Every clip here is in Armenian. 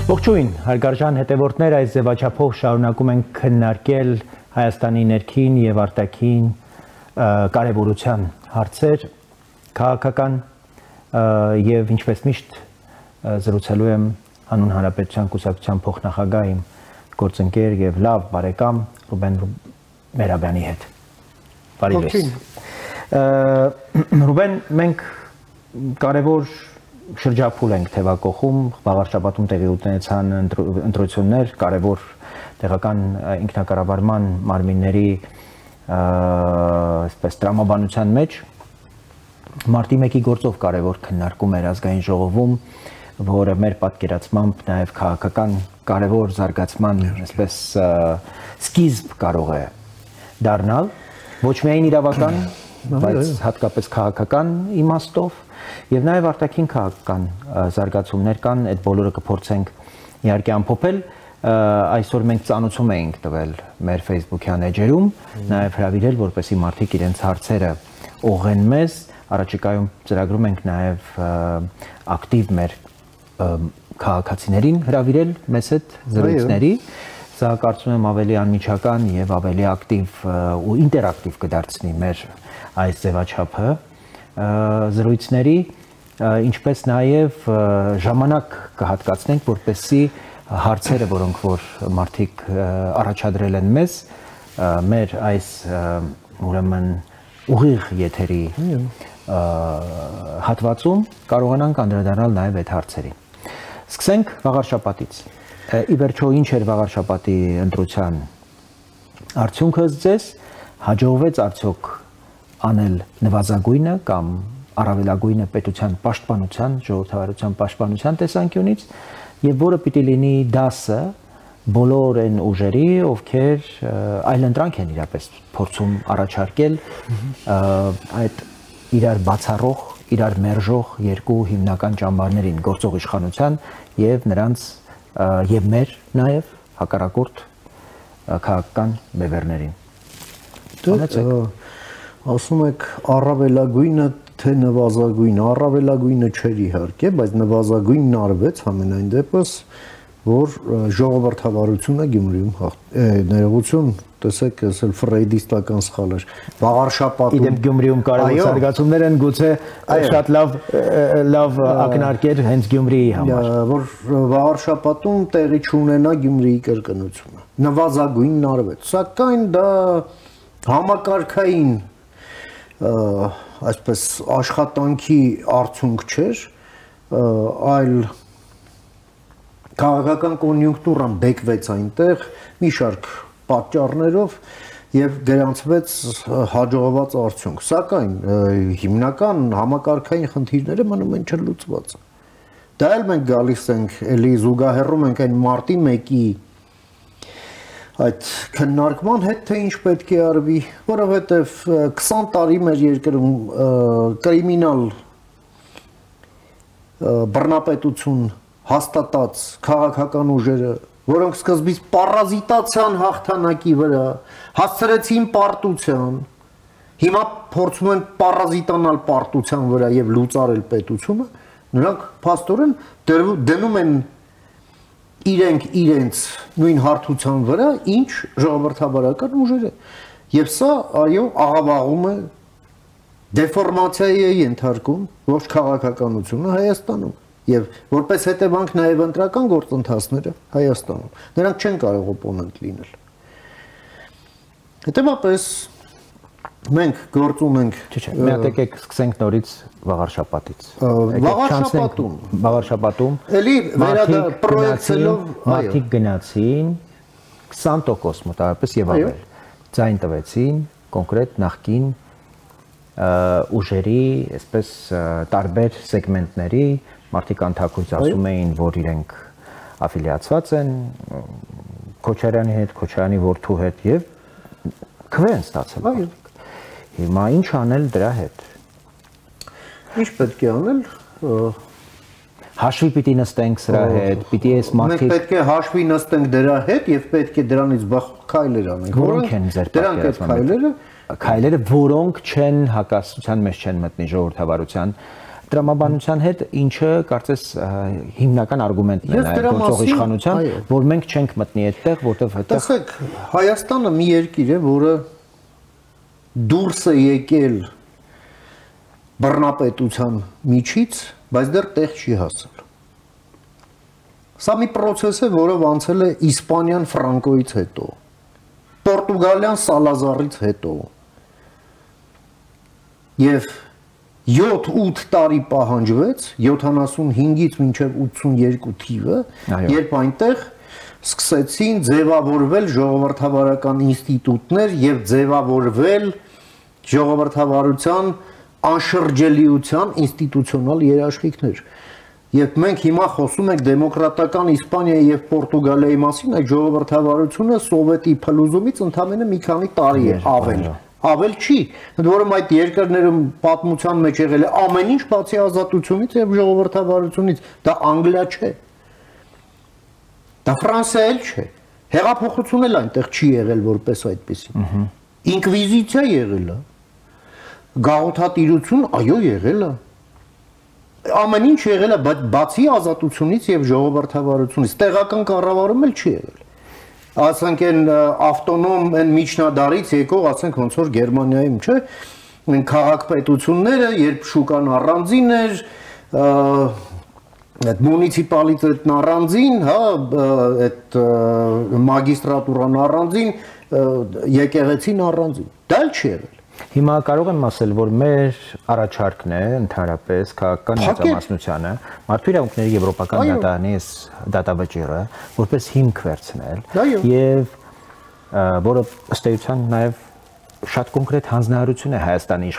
Ողջույն, հարգարժան հետևորդներ, այս ձևաչափով շարունակում ենք քննարկել Հայաստանի ներքին եւ արտաքին կարևորության հարցեր, քաղաքական եւ ինչպես միշտ զրուցելու եմ հանուն Հանրապետության կուսակցության փոխնախագահ իմ գործընկեր եւ լավ բարեկամ Ռուբեն Մերաբյանի հետ։ Բարի ձեզ։ Ռուբեն, մենք կարևոր շրջափուլ ենք թևակողում, վաղար շաբաթում տեղի ունեցան ընտրություններ, կարևոր տեղական ինքնակառավարման մարմինների այսպես տրամաբանության մեջ մարտի 1-ի գործով կարևոր քննարկում էր ազգային ժողովում, որը մեր պատկերացմամբ նաև քաղաքական կարևոր զարգացման այսպես սկիզբ կարող է դառնալ, ոչ միայն իրավական, բայց հատկապես քաղաքական իմաստով եւ նաեւ արտաքին քաղաքական զարգացումներ կան, այդ բոլորը կփորձենք իհարկե ամփոփել, այսօր մենք ծանոթում էինք տվել մեր Facebook-յան էջերում, նաեւ հրավիրել, որպեսզի մարդիկ իրենց հարցերը ուղղեն մեզ, առաջիկայում ծրագրում ենք նաեւ ակտիվ մեր քաղաքացիներին հրավիրել մեզ հետ զրույցների, սա կարծում եմ ավելի անմիջական եւ ավելի ակտիվ ու ինտերակտիվ կդարձնի մեր այս ձևաչափը զրույցների, ինչպես նաև ժամանակ կհատկացնենք, որպեսզի հարցերը, որոնք որ մարդիկ առաջադրել են մեզ, մեր այս ուրեմն ուղիղ եթերի հատվածում կարողանանք անդրադառնալ նաև այդ հարցերին։ Սկսենք վաղար շաբաթից։ Ի վերջո ինչ էր վաղար շաբաթի ընտրության արդյունքը ձեզ, հաջողվեց արդյոք անել նվազագույնը կամ առավելագույնը պետության պաշտպանության, ժողովրդավարության պաշտպանության տեսանկյունից եւ որը պիտի լինի դասը բոլոր այն ուժերի, ովքեր այլընտրանք են իրապես փորձում առաջարկել այդ իրար բացառող, իրար մերժող երկու հիմնական ճամբարներին, գործող իշխանության եւ նրանց եւ մեր նաեւ հակառակորդ քաղաքական բևեռներին։ Ասում եք առավելագույնը թե նվազագույնը, առավելագույնը չէր իհարկե, բայց նվազագույնն արվեց համենայն դեպս, որ ժողովրդավարությունը Գյումրիում ներողություն, տեսեք, այս էլ ֆրեյդիստական սխալ էր։ Վաղար շաբաթում Իդեպ Գյումրիում կարևոր զարգացումներ են, գուցե շատ լավ ակնարկեր հենց Գյումրիի համար։ Որ վաղար շաբաթում տեղի չունենա Գյումրիի կրկնությունը։ Նվազագույնն արվեց, սակայն դա համակարգային այսպես աշխատանքի արդյունք չէր, այլ քաղաքական կոնյունկտուրան բեկվեց այնտեղ մի շարք պատճառներով եւ գրանցվեց հաջողված արդյունք, սակայն հիմնական համակարգային խնդիրները մնում են չլուծված։ Դա էլ մենք գալիս ենք, էլի զուգահեռում ենք այն մարտի 1-ի այդ քննարկման հետ, թե ինչ պետք է արվի, որովհետև 20 տարի մեր երկրում կրիմինալ բռնապետություն հաստատած քաղաքական ուժերը, որոնք սկզբից պարազիտացիան հաղթանակի վրա, հասցրեցին պարտության, հիմա փորձում են պարազիտանալ պարտության վրա եւ լուծարել պետությունը, նրանք փաստորեն դնում են իրենց նույն հարթության վրա, ինչ ժողովրդավարական ուժերը։ Եվ սա, այո, աղավաղում է դեֆորմացիայի է ենթարկում ոչ քաղաքականությունը Հայաստանում եւ որպես հետևանք նաեւ ընտրական գործընթացները Հայաստանում։ Նրանք չեն կարող օպոնենտ լինել։ Հետևաբար մենք գործ ունենք, մի հատ եկեք սկսենք նորից վաղար շաբաթից։ Վաղար շաբաթում էլի պրոյեկցելով մարդիկ գնացին 20% մոտավորապես եւ ավել։ Ձայն տվեցին կոնկրետ նախկին ուժերի, այսպես տարբեր սեգմենտների, մարդիկ անթակույց ասում էին, որ իրենք աֆիլիացված են Քոչարյանի հետ, Քոչարյանի որդու հետ եւ քվեն ստացել։ Հիմա ինչ անել դրա հետ։ Ինչ պետք է անել։ Հաշվի պիտի նստենք սրա հետ, պիտի այս մարդիկ։ Մենք պետք է հաշվի նստենք դրա հետ եւ պետք է դրանից քայլեր անենք։ Որոնք են ձեր պատկերացմամբ քայլերը, որոնք չեն հակասության մեջ չեն մտնի ժողովրդավարության տրամաբանության հետ ինչը կարծես հիմնական արգումենտն է այդ գործող իշխանության, որ մենք չենք մտնի այդտեղ, որտեղ այդտեղ Տեսեք, Հայաստանը մի երկիր է, որը դուրս է եկել բռնապետության միջից, բայց դեռ տեղ չի հասել։ Սա մի process է, որով անցել է Իսպանիան Ֆրանկոից հետո, Պորտուգալիան Սալազարից հետո։ Եվ 7-8 տարի պահանջվեց 75-ից մինչև 82 թիվը, երբ այնտեղ սկսեցին ձևավորվել ժողովրդավարական ինստիտուտներ եւ ձևավորվել ժողովրդավարության անշրջելիության ինստիտուցիոնալ երաշխիքներ։ Եվ մենք հիմա խոսում ենք դեմոկրատական Իսպանիայի եւ Պորտուգալիայի մասին, այդ ժողովրդավարությունը սովետի փլուզումից ընդամենը մի քանի տարի է ավել չի, ընդ որում այդ երկրներում պատմության մեջ եղել է ամեն ինչ բացի ազատությունից եւ ժողովրդավարությունից, դա Անգլիա չէ։ Դա Ֆրանսիա էլ չէ։ Հեղափոխություն էլ այնտեղ չի եղել որպես այդպեսի։ Ինկվիզիցիա եղել է։ Գաղութատիրություն, այո, եղել է։ Ամեն ինչ եղել է, բայց բացի ազատությունից եւ ժողովրդավարությունից, տեղական կառավարում էլ չի եղել։ Ասենք այն ավտոնոմ այն միջնադարից եկող, ասենք ոնց որ Գերմանիայում, չէ՞, այն քաղաքպետությունները, երբ շուկան առանձին էր, այդ մունիցիպալիտետն առանձին, հա, այդ մագիստրատուրան առանձին, եկեղեցին առանձին։ Դա էլ չի եղել։ Հիմա կարող եմ ասել, որ մեր առաջարկն է ընդհանրապես քաղաքական մեծամասնությանը մարդու իրավունքների եվրոպական դատարանի դատավճիռը որպես հիմք վերցնել եւ որը ըստ էության նաեւ շատ կոնկրետ հանձնարարություն է Հայաստանի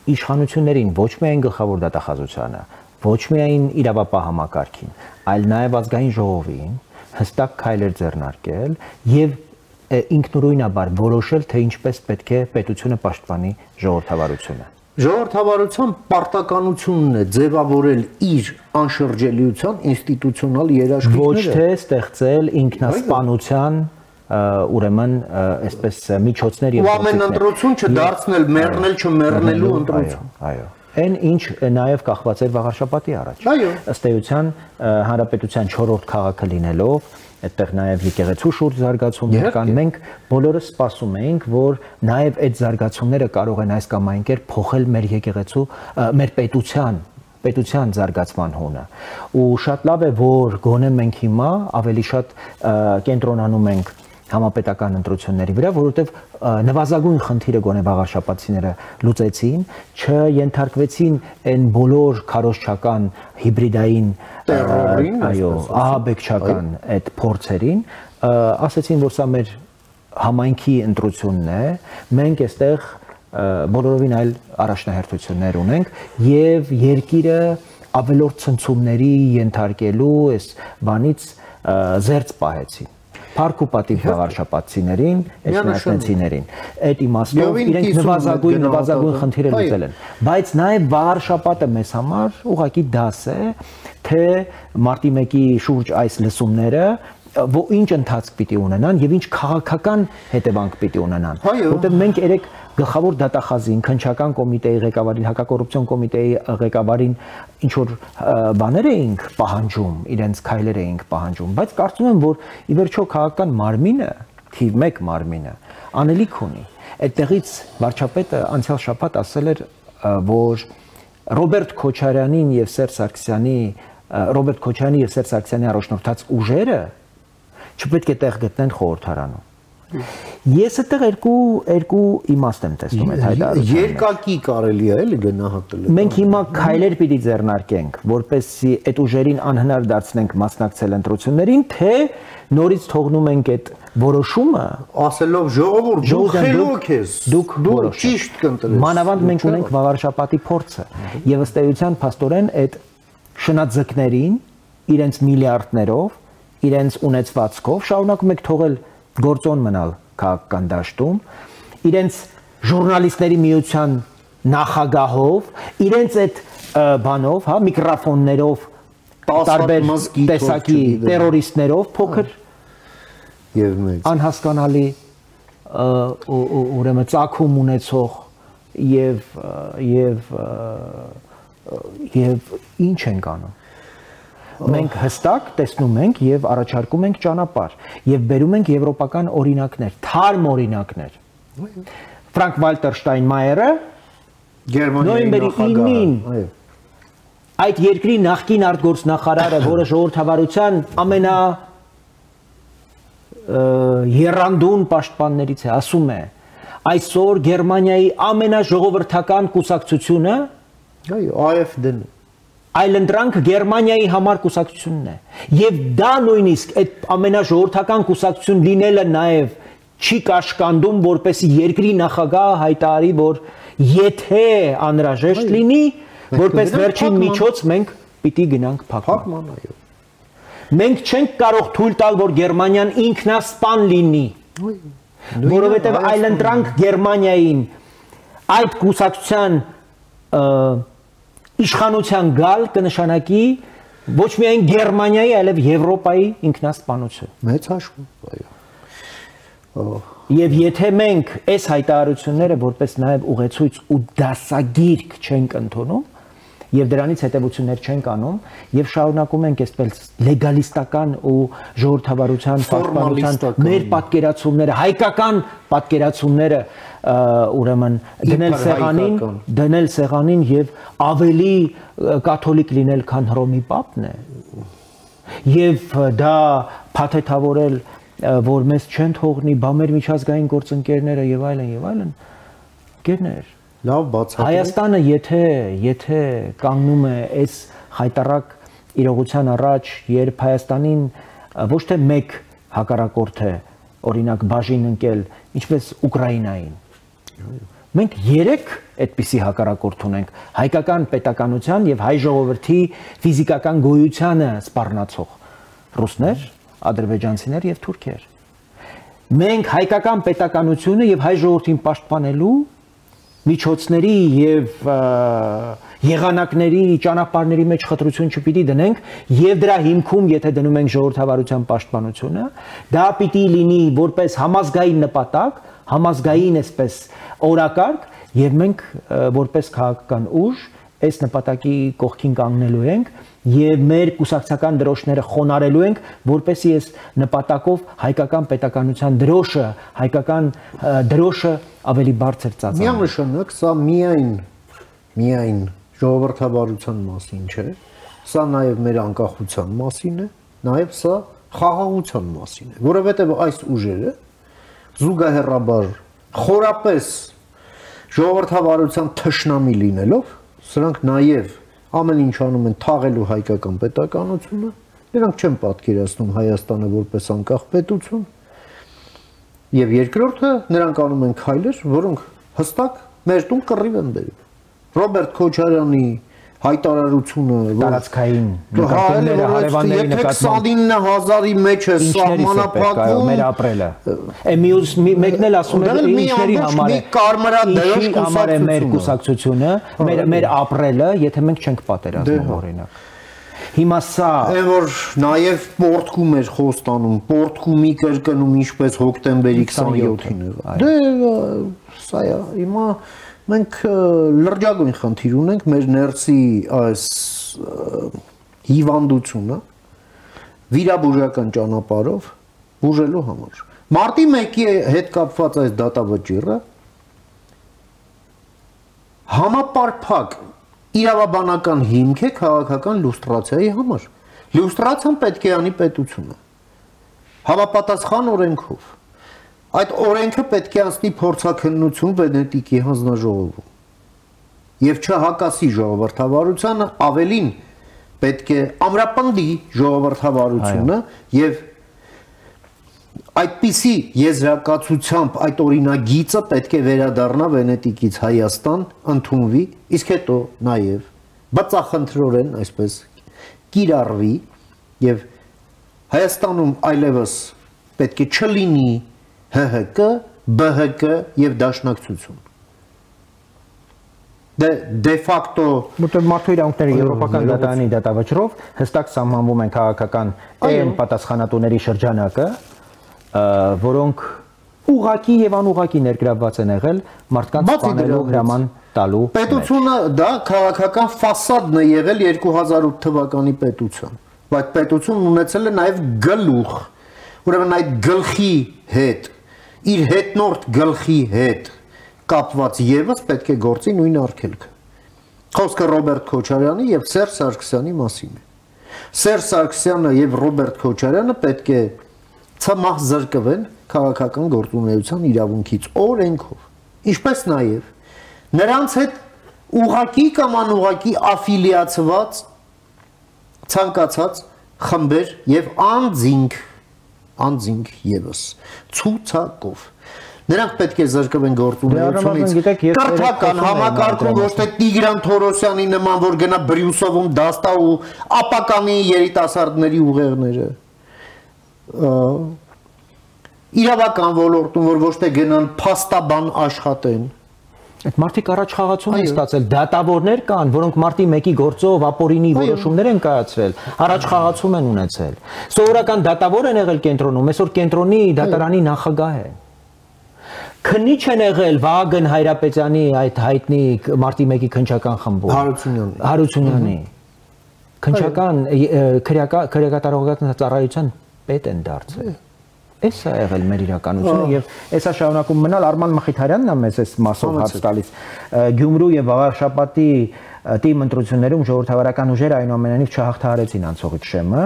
իշխանություններին ոչ միայն գլխավոր դատախազությանը, ոչ միայն իրավապահ համակարգին, այլ նաեւ ազգային ժողովին հստակ քայլեր ձեռնարկել եւ ինքնուրույնաբար որոշել, թե ինչպես պետք է պետությունը պաշտպանի ժողովրդավարությունը։ Ժողովրդավարության պարտականությունն է ձևավորել իր անշրջելիության ինստիտուցիոնալ երաշխիքները։ Ոչ թե ստեղծել ինքնասպանության ուրեմն այսպես միջոցներ եւ ամեն ընտրություն չդարձնել մեռնել չմեռնելու ընտրություն։ Այո։ Այն ինչ նաև կախված էր վաղարշապատի առաջ։ Ըստ էության հանրապետության 4-րդ քաղաքը լինելով, այդտեղ նաև եկեղեցու շուրջ զարգացումներ կան, մենք բոլորս սպասում էինք, որ նաև այդ զարգացումները կարող են այս կամ այն կերպ փոխել մեր եկեղեցու, մեր պետության զարգացման հունը։ Ու շատ լավ է, որ գոնե մենք հիմա ավելի շատ կենտրոնանում ենք համապետական ընտրությունների վրա, որովհետև նվազագույն խնդիրը գոնե վաղարշապատցիները լուծեցին, չենթարկվեցին այն բոլոր քարոզչական հիբրիդային այո, ահաբեկչական այդ փորձերին, ասեցին, որ սա մեր համայնքի ընտրությունն է, մենք այստեղ բոլորովին այլ առաջնահերթություններ ունենք եւ երկիրը ավելորդ ցնցումների ենթարկելու այս բանից զերծ պահեցին։ Փառք ու պատիվ վաղարշապատցիներին, էջնասնեցիներին։ Այդ իմաստով իրենք նվազագույն խնդիրը լուծել են։ Բայց նաև վաղարշապատը մեզ համար ուղղակի դաս է, թե մարտի 1-ի շուրջ այս լսումները ինչ ընթացք պիտի ունենան եւ ինչ քաղաքական հետևանք պիտի ունենան։ Որտեղ մենք երեք գլխավոր դատախազին, քննչական կոմիտեի ղեկավարին, հակակոռուպցիոն կոմիտեի ղեկավարին ինչ որ բաներ էինք պահանջում, իրենց քայլեր էինք պահանջում, բայց կարծում եմ, որ ի վերջո քաղաքական մարմինը, թիվ 1 մարմինը անելիք ունի։ Այդտեղից վարչապետը անցյալ շաբաթ ասել էր, որ Ռոբերտ Քոչարյանի եւ Սերժ Սարգսյանի առաջնորդած ուժերը չպետք է տեղ գտնեն խորհրդարանում։ Ես այդտեղ երկու իմաստ եմ տեսնում այդ հայտարարությունը։ Երկակի կարելի է էլի գնահատել։ Մենք հիմա քայլեր պիտի ձեռնարկենք, որպեսզի այդ ուժերին անհնար դարձնենք մասնակցել ընտրություններին, թե նորից թողնում ենք այդ որոշումը, ասելով ժողովուրդ դուք խելոք ես, դուք ճիշտ կընտրեք։ Մանավանդ մենք ունենք վաղարշապատի փորձը, եւ ըստ էության փաստորեն այդ շնաձկներին իրենց միլիարդներով, իրենց ունեցվածքով շարունակում եք թողել գործոն մնալ քաղաքական դաշտում, իրենց ժուրնալիստների միության նախագահով, իրենց այդ բանով, հա, միկրոֆոններով, տարբեր տեսակի terroristներով փոքր եւ մեծ անհասկանալի ուրեմն ծագում ունեցող եւ ինչ ենք անում։ Մենք հստակ տեսնում ենք եւ առաջարկում ենք ճանապարհ եւ բերում ենք եվրոպական օրինակներ, թարմ օրինակներ։ Ֆրանկ Վալտեր Շտայնմայերը Գերմանիայի նախագահը, այդ երկրի նախկին արտգործնախարարը, որը ժողովրդավարության ամենա եռանդուն պաշտպաններից է, ասում է, այսօր Գերմանիայի ամենաժողովրդական կուսակցությունը AfD-ն այլընտրանք Գերմանիայի համար կուսակցությունն է եւ դա նույնիսկ այդ ամենաժողովրդական կուսակցություն լինելը նաեւ չի կաշկանդում որպեսի երկրի նախագահը հայտարարի որ եթե անհրաժեշտ լինի որպես վերջին միջոց մենք պիտի գնանք փակման մենք չենք կարող թույլ տալ որ Գերմանիան ինքնասպան լինի որովհետեւ այլընտրանք Գերմանիային այդ կուսակցության իշխանության գալ կնշանակի ոչ միայն Գերմանիայի, այլև Եվրոպայի ինքնասպանություն։ Մեծ հաշվով, այո։ Եվ եթե մենք այս հայտարարությունները որպես նաև ուղեցույց ու դասագիրք չենք ընդունում, եւ դրանից հետեւություններ չենք անում եւ շարունակում ենք այսպես լեգալիստական ու ժողովրդավարության պաշտպանության մեր պատկերացումները հայկական պատկերացումները ուրեմն դնել սեղանին եւ ավելի կաթոլիկ լինել քան Հռոմի պապն է եւ դա փաթեթավորել որ մեզ չեն թողնի բամեր միջազգային գործընկերները եւ այլն գերներ լավ բացատրեք Հայաստանը եթե կանգնում է այս խայտարակ իրողության առաջ երբ Հայաստանին ոչ թե մեկ հակառակորդ է օրինակ բաժին ընկել ինչպես Ուկրաինային մենք 3 այդպիսի հակառակորդ ունենք հայկական պետականության եւ հայ ժողովրդի ֆիզիկական գոյությանը սպառնացող ռուսներ ադրբեջանցիներ եւ թուրքեր մենք հայկական պետականությունը եւ հայ ժողովրդին պաշտպանելու միջոցների եւ եղանակների ճանապարհների մեջ խտրություն չպիտի դնենք եւ դրա հիմքում եթե դնում ենք ժողովրդավարության պաշտպանությունը դա պիտի լինի որպես համազգային նպատակ համազգային այսպես օրակարգ եւ մենք որպես քաղաքական ուժ այս նպատակի կողքին կանգնելու ենք եւ մեր կուսակցական դրոշները խոնարհելու ենք որպեսզի այս նպատակով հայկական պետականության դրոշը հայկական դրոշը ավելի բարձր ծածանա միանշանակ սա միայն ժողովրդավարության մասին չէ սա նաեւ մեր անկախության մասին է նաեւ սա խաղաղության մասին է որովհետեւ այս ուժերը զուգահեռաբար խորապես ժողովրդավարության թշնամի լինելով սրանք նաեւ ամեն ինչ անում են թաղելու հայկական պետականությունը նրանք չեն պատկերացնում Հայաստանը որպես անկախ պետություն եւ երկրորդը նրանք անում են քայլեր որոնք հստակ մեր տուն կռիվ են բերում Ռոբերտ Քոչարյանի հայտարարությունը տարածքային նկատողները հարևանների նկատմամբ 29000-ի մեջ է սահմանափակվում մեր ապրելը մյուս մեկն էլ ասում է ինչների համար է կարմրադրոշ համար է մեր կուսակցությունը մեր ապրելը եթե մենք չենք պատերազմում օրինակ հիմա սա այն որ նաև պորտկում էր խոստանում պորտկումի կրկնում ինչպես հոկտեմբերի 27-ին դե սա է հիմա մենք լրջագույն խնդիր ունենք մեր ներսի այս հիվանդությունը վիրաբուժական ճանապարհով բուժելու համար մարտի 1-ի հետ կապված այս դատավճիռը համապարփակ իրավաբանական հիմք է քաղաքական լուստրացիայի համար լուստրացիան պետք է անի պետությունը համապատասխան օրենքով Այդ օրենքը պետք է անցնի փորձաքննություն Վենետիկի հանձնաժողովում եւ չհակասի ժողովրդավարությանը ավելին պետք է ամրապնդի ժողովրդավարությունը եւ այդպիսի եզրակացությամբ այդ օրինագիծը պետք է վերադառնա Վենետիկից Հայաստան ընդունվի իսկ հետո նաեւ բացախնդրորեն այսպես կիրառվի եւ Հայաստանում այլևս պետք է չլինի ՀՀԿ, ԲՀԿ եւ դաշնակցություն։ Դե ֆակտո որտեղ մարդու իրավունքների եվրոպական դատարանի դատավճռով հստակ սահմանվում են քաղաքական այն պատասխանատուների շրջանակը, որոնք ուղակի եւ անուղակի ներգրավված են եղել մարդկանց սպանելու հրաման տալու։ Պետությունը դա քաղաքական ֆասադն է եղել 2008 թվականի պետության, բայց պետությունն ունեցել է նաեւ գլուխ, ուրեմն այդ գլխի հետ, իր հետնորդ գլխի հետ կապված եւս պետք է գործի նույն արգելքը։ Խոսքը Ռոբերտ Քոչարյանի եւ Սերժ Սարգսյանի մասին է։ Սերժ Սարգսյանը եւ Ռոբերտ Քոչարյանը պետք է ցմահ զրկվեն քաղաքական գործունեության իրավունքից օրենքով, ինչպես նաեւ նրանց հետ ուղակի կամ անուղակի աֆիլիացված ցանկացած խմբեր եւ անձինք եւս ցուցակով նրանք պետք է զրկվեն գործունեությունից կրթական համակարգում ոչ թե Տիգրան Թորոսյանի նման որ գնա Բրյուսովում դաստա ու ապականի երիտասարդների ուղեղները իրավական ոլորտում որ ոչ թե գնան փաստաբան աշխատեն այդ մարդիկ առաջ խաղացում են ստացել դատավորներ կան որոնք մարտի 1-ի գործով ապօրինի որոշումներ են կայացրել առաջ խաղացում են ունեցել սովորական դատավոր են եղել կենտրոնում այսօր կենտրոնի դատարանի նախագահ է քննիչ են եղել Վահագն Հայրապետյանի այդ հայտնի մարտի 1-ի քննչական խմբում Հարությունյանի քննչական քրեակատարողական ծառայության պետ են դարձել Էս է եղել մեր իրականությունը եւ էսա շարունակում մնալ Արման Մխիթարյանն է մեզ այս մասով հարց տալիս Գյումրու եւ Վաղարշապատի թիմ ընտրություններում ժողովրդավարական ուժերը այնուամենայնիվ չհաղթահարեցին անցողիկ շեմը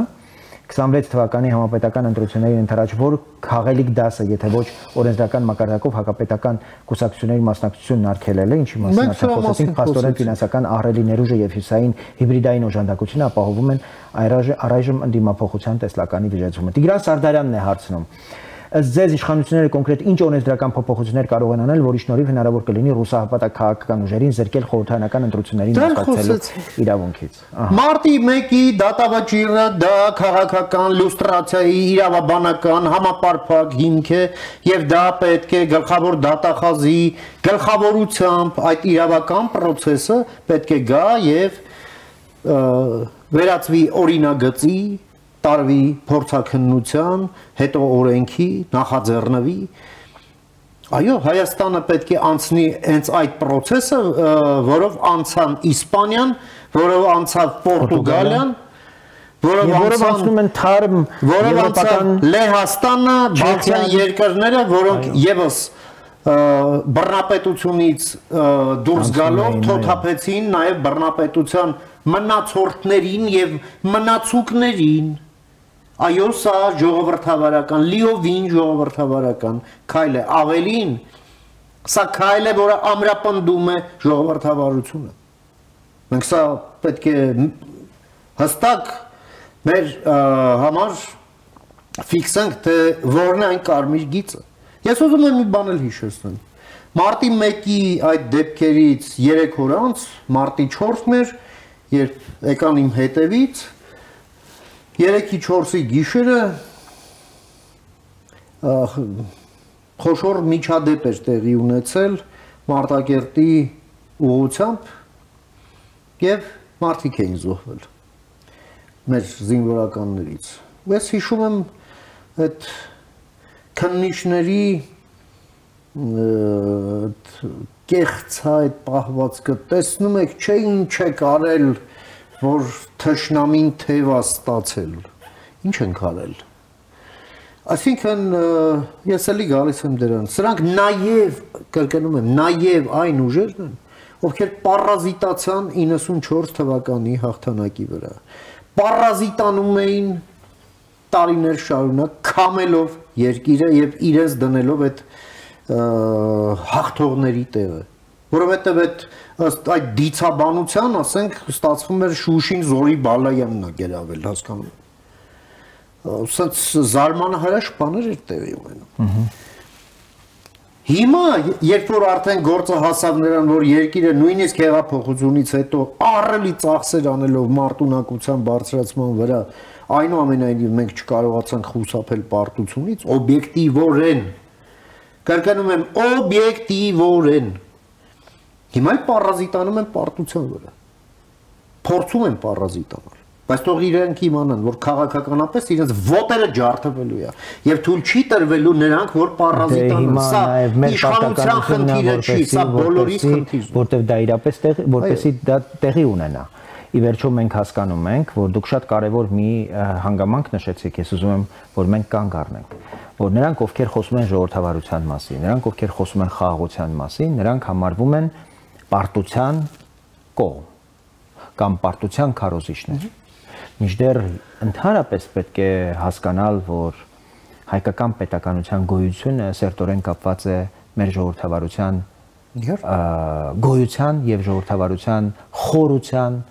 26 թվականի համապետական ընտրությունների ընթരാճ որ խաղելիք դասը եթե ոչ օրենսդրական մակարդակով հակապետական կուսակցությունների մասնակցությունն արգելել է ինչի մասին ասացինք փաստորեն ֆինանսական ահռելի ներուժը եւ հյուսային հիբրիդային օժանդակությունը ապահովում են առայժմ ընդդիմափոխության տեսլականի վիճեցումը Տիգրան Սարդարյանն է հարցնում ըստ ձեզ իշխանությունները կոնկրետ ինչ օրենսդրական փոփոխություններ կարող են անել որի շնորհիվ հնարավոր կլինի ռուսահապատակ քաղաքական ուժերին զրկել խորհրդարանական ընտրություններին մասնակցելու իրավունքից Մարտի 1-ի դատավճիռը դա քաղաքական լուստրացիայի իրավաբանական համապարփակ հիմք է եւ դա պետք է գլխավոր դատախազի գլխավորությամբ այդ իրավական process-ը պետք է գա եւ վերածվի օրինագծի տարվի փորձաքննության, հետո օրենքի, նախաձեռնվի։ Այո, Հայաստանը պետք է անցնի հենց այդ process-ը, որով անցան Իսպանիան, որով անցավ Պորտուգալիան, որով անցնում են թարմ եվրոպական Լեհաստանը, Բալթյան երկրները, որոնք եւս բռնապետությունից դուրս գալով թոթափեցին նաեւ բռնապետության մնացորդներին եւ մնացուկներին Այո, սա ժողովրդավարական, լիովին ժողովրդավարական քայլ է, ավելին, սա քայլ է, որը ամրապնդում է ժողովրդավարությունը։ Մենք սա պետք է հստակ մեր համար ֆիքսենք, թե որն է այն կարմիր գիծը։ Ես ուզում եմ մի բան էլ հիշեցնել։ Մարտի 1-ի այդ դեպքերից 3 օր անց, մարտի 4-ն էր, երբ եկան իմ հետևից 3-ի 4-ի գիշերը խոշոր միջադեպ էր տեղի ունեցել Մարտակերտի ուղղությամբ եւ մարդիկ էին զոհվել մեր զինվորականներից։ Ես հիշում եմ այդ քննիչների կեղծ այդ պահվածքը տեսնում եք, չէ ինչ է կարել որ թշնամին թեվա ստացել, ինչ ենք արել, այսինքն ես էլի գալիս եմ դրան, սրանք նաև, կրկնում եմ, նաև այն ուժերն են, ովքեր պարազիտացան 94 թվականի հաղթանակի վրա, պարազիտանում էին տարիներ շարունակ, քամելով երկիրը և իրենց դնելով այդ հաղթողների տեղը, որովհետև այդ դիցաբանության, ասենք, ստացվում էր Շուշին Զորի Բալայանն է գերավել, հասկանում։ Սենց զարմանահրաշ բաներ էր տեղի ունենում։ Հիմա, երբ որ արդեն գործը հասավ նրան, որ երկիրը նույնիսկ հեղափոխությունից հետո ահռելի ծախսեր անելով մարտունակության բարձրացման վրա, այնուամենայնիվ մենք չկարողացանք խուսափել պարտությունից, օբյեկտիվորեն, կրկնում եմ, օբյեկտիվորեն, հիմա պարազիտանում են պարտության վրա, փորձում են պարազիտանալ, Բայց թող իրենք իմանան, որ քաղաքականապես իրենց ոտերը ջարդվելու է եւ թույլ չի տրվելու նրանք, որ պարազիտանան։ Սա իշխանության խնդիրը չի, սա բոլորիս խնդիրն է, որտեղ դա իրապես որպեսի դա տեղի ունենա։ Ի վերջո մենք հասկանում ենք, որ դուք շատ կարևոր մի հանգամանք նշեցիք, ես ուզում եմ, որ մենք կանգ առնենք, որ նրանք, ովքեր խոսում են ժողովրդավարության մասին, նրանք, ովքեր խոսում են խաղաղության մասին, նրանք համարվում են պարտության կողմ կամ պարտության քարոզիչներ։ Մինչդեռ ընդհանրապես պետք է հասկանալ, որ հայկական պետականության գոյությունը սերտորեն կապված է մեր ժողովրդավարության գոյության եւ ժողովրդավարության խորության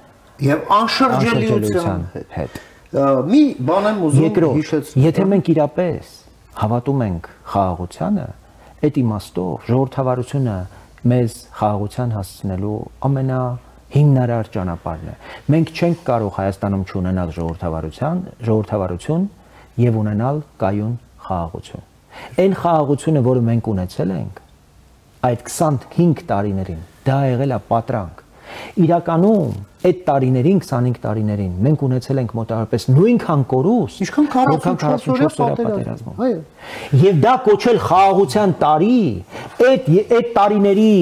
եւ անշրջելիության հետ։ Մի բան եմ ուզում հիշեցնել։ Եթե մենք իրապես հավատում ենք խաղաղությանը, այդ իմաստով ժողովրդավարությունը մեզ խաղաղության հասցնելու ամենահիմնարար ճանապարհն է։ Մենք չենք կարող Հայաստանում չունենալ ժողովրդավարություն եւ ունենալ կայուն խաղաղություն։ Այն խաղաղությունը, որը մենք ունեցել ենք այդ 25 տարիներին, դա եղել է պատրանք։ Իրականում այդ տարիներին, 25 տարիներին մենք ունեցել ենք մոտավորապես նույնքան կորուստ, ինչքան 44 օրյա պատերազմ։ Եվ դա կոչել խաղաղության տարի, այդ տարիների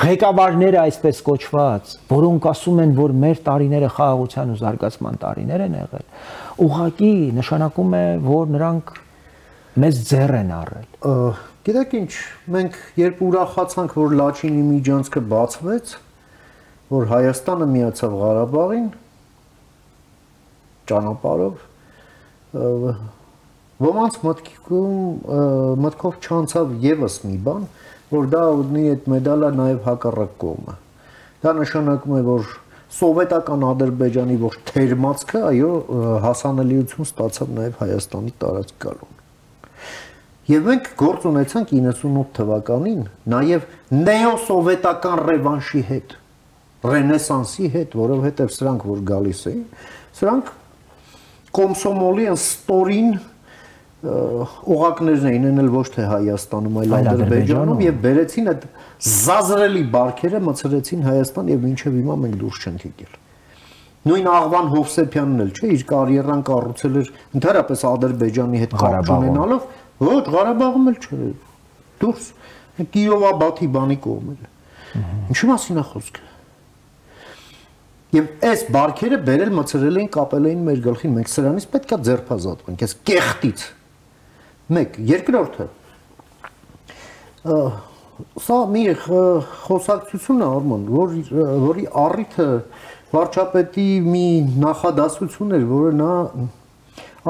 ղեկավարները այսպես կոչված, որոնք ասում են, որ մեր տարիները խաղաղության ու զարգացման տարիներ են եղել, ուղղակի նշանակում է, որ նրանք մեզ ձեռ են առել։ Գիտեք ինչ, մենք երբ ուրախացանք, որ Լաչինի միջանցքը բացվեց, որ Հայաստանը միացավ Ղարաբաղին ճանապարհով, ոմանց մտքով չանցավ եւս մի բան, որ դա ունի այդ մեդալը նաև հակառակ կողմը։ Դա նշանակում է, որ սովետական Ադրբեջանի ողջ թերմացքը, այո, հասանելիություն ստացավ նաև Հայաստանի տարածք գալուն։ Եվ մենք գործ ունեցանք 98 թվականին նաև նեոսովետական ռևանշի հետ, ռենեսանսի հետ, որովհետև սրանք որ գալիս էին, սրանք կոմսոմոլի ստորին օղակներն էին ենել ոչ թե Հայաստանում, այլ Ադրբեջանում եւ բերեցին այդ զազրելի բարքերը մցրեցին Հայաստան եւ մինչեւ հիմա մենք դուրս չենք եկել։ Նույն Աղվան Հովսեփյանն էլ չէ, իր կարիերան կառուցել էր ընդհանրապես Ադրբեջանի հետ կապ ունենալով, ոչ Ղարաբաղում էլ չէ, դուրս Կիովաբաթի բանի կողմել։ Ինչի մասին է խոսքը։ Եվ այս բարքերը բերել մցրել էին, կապել էին մեր գլխին, մենք սրանից պետք է ձերբազատվենք, այս կեղտից։ Մեկ, երկրորդը, սա մի խոսակցություն է, Արման, որի առիթը վարչապետի մի նախադասություն էր, որը նա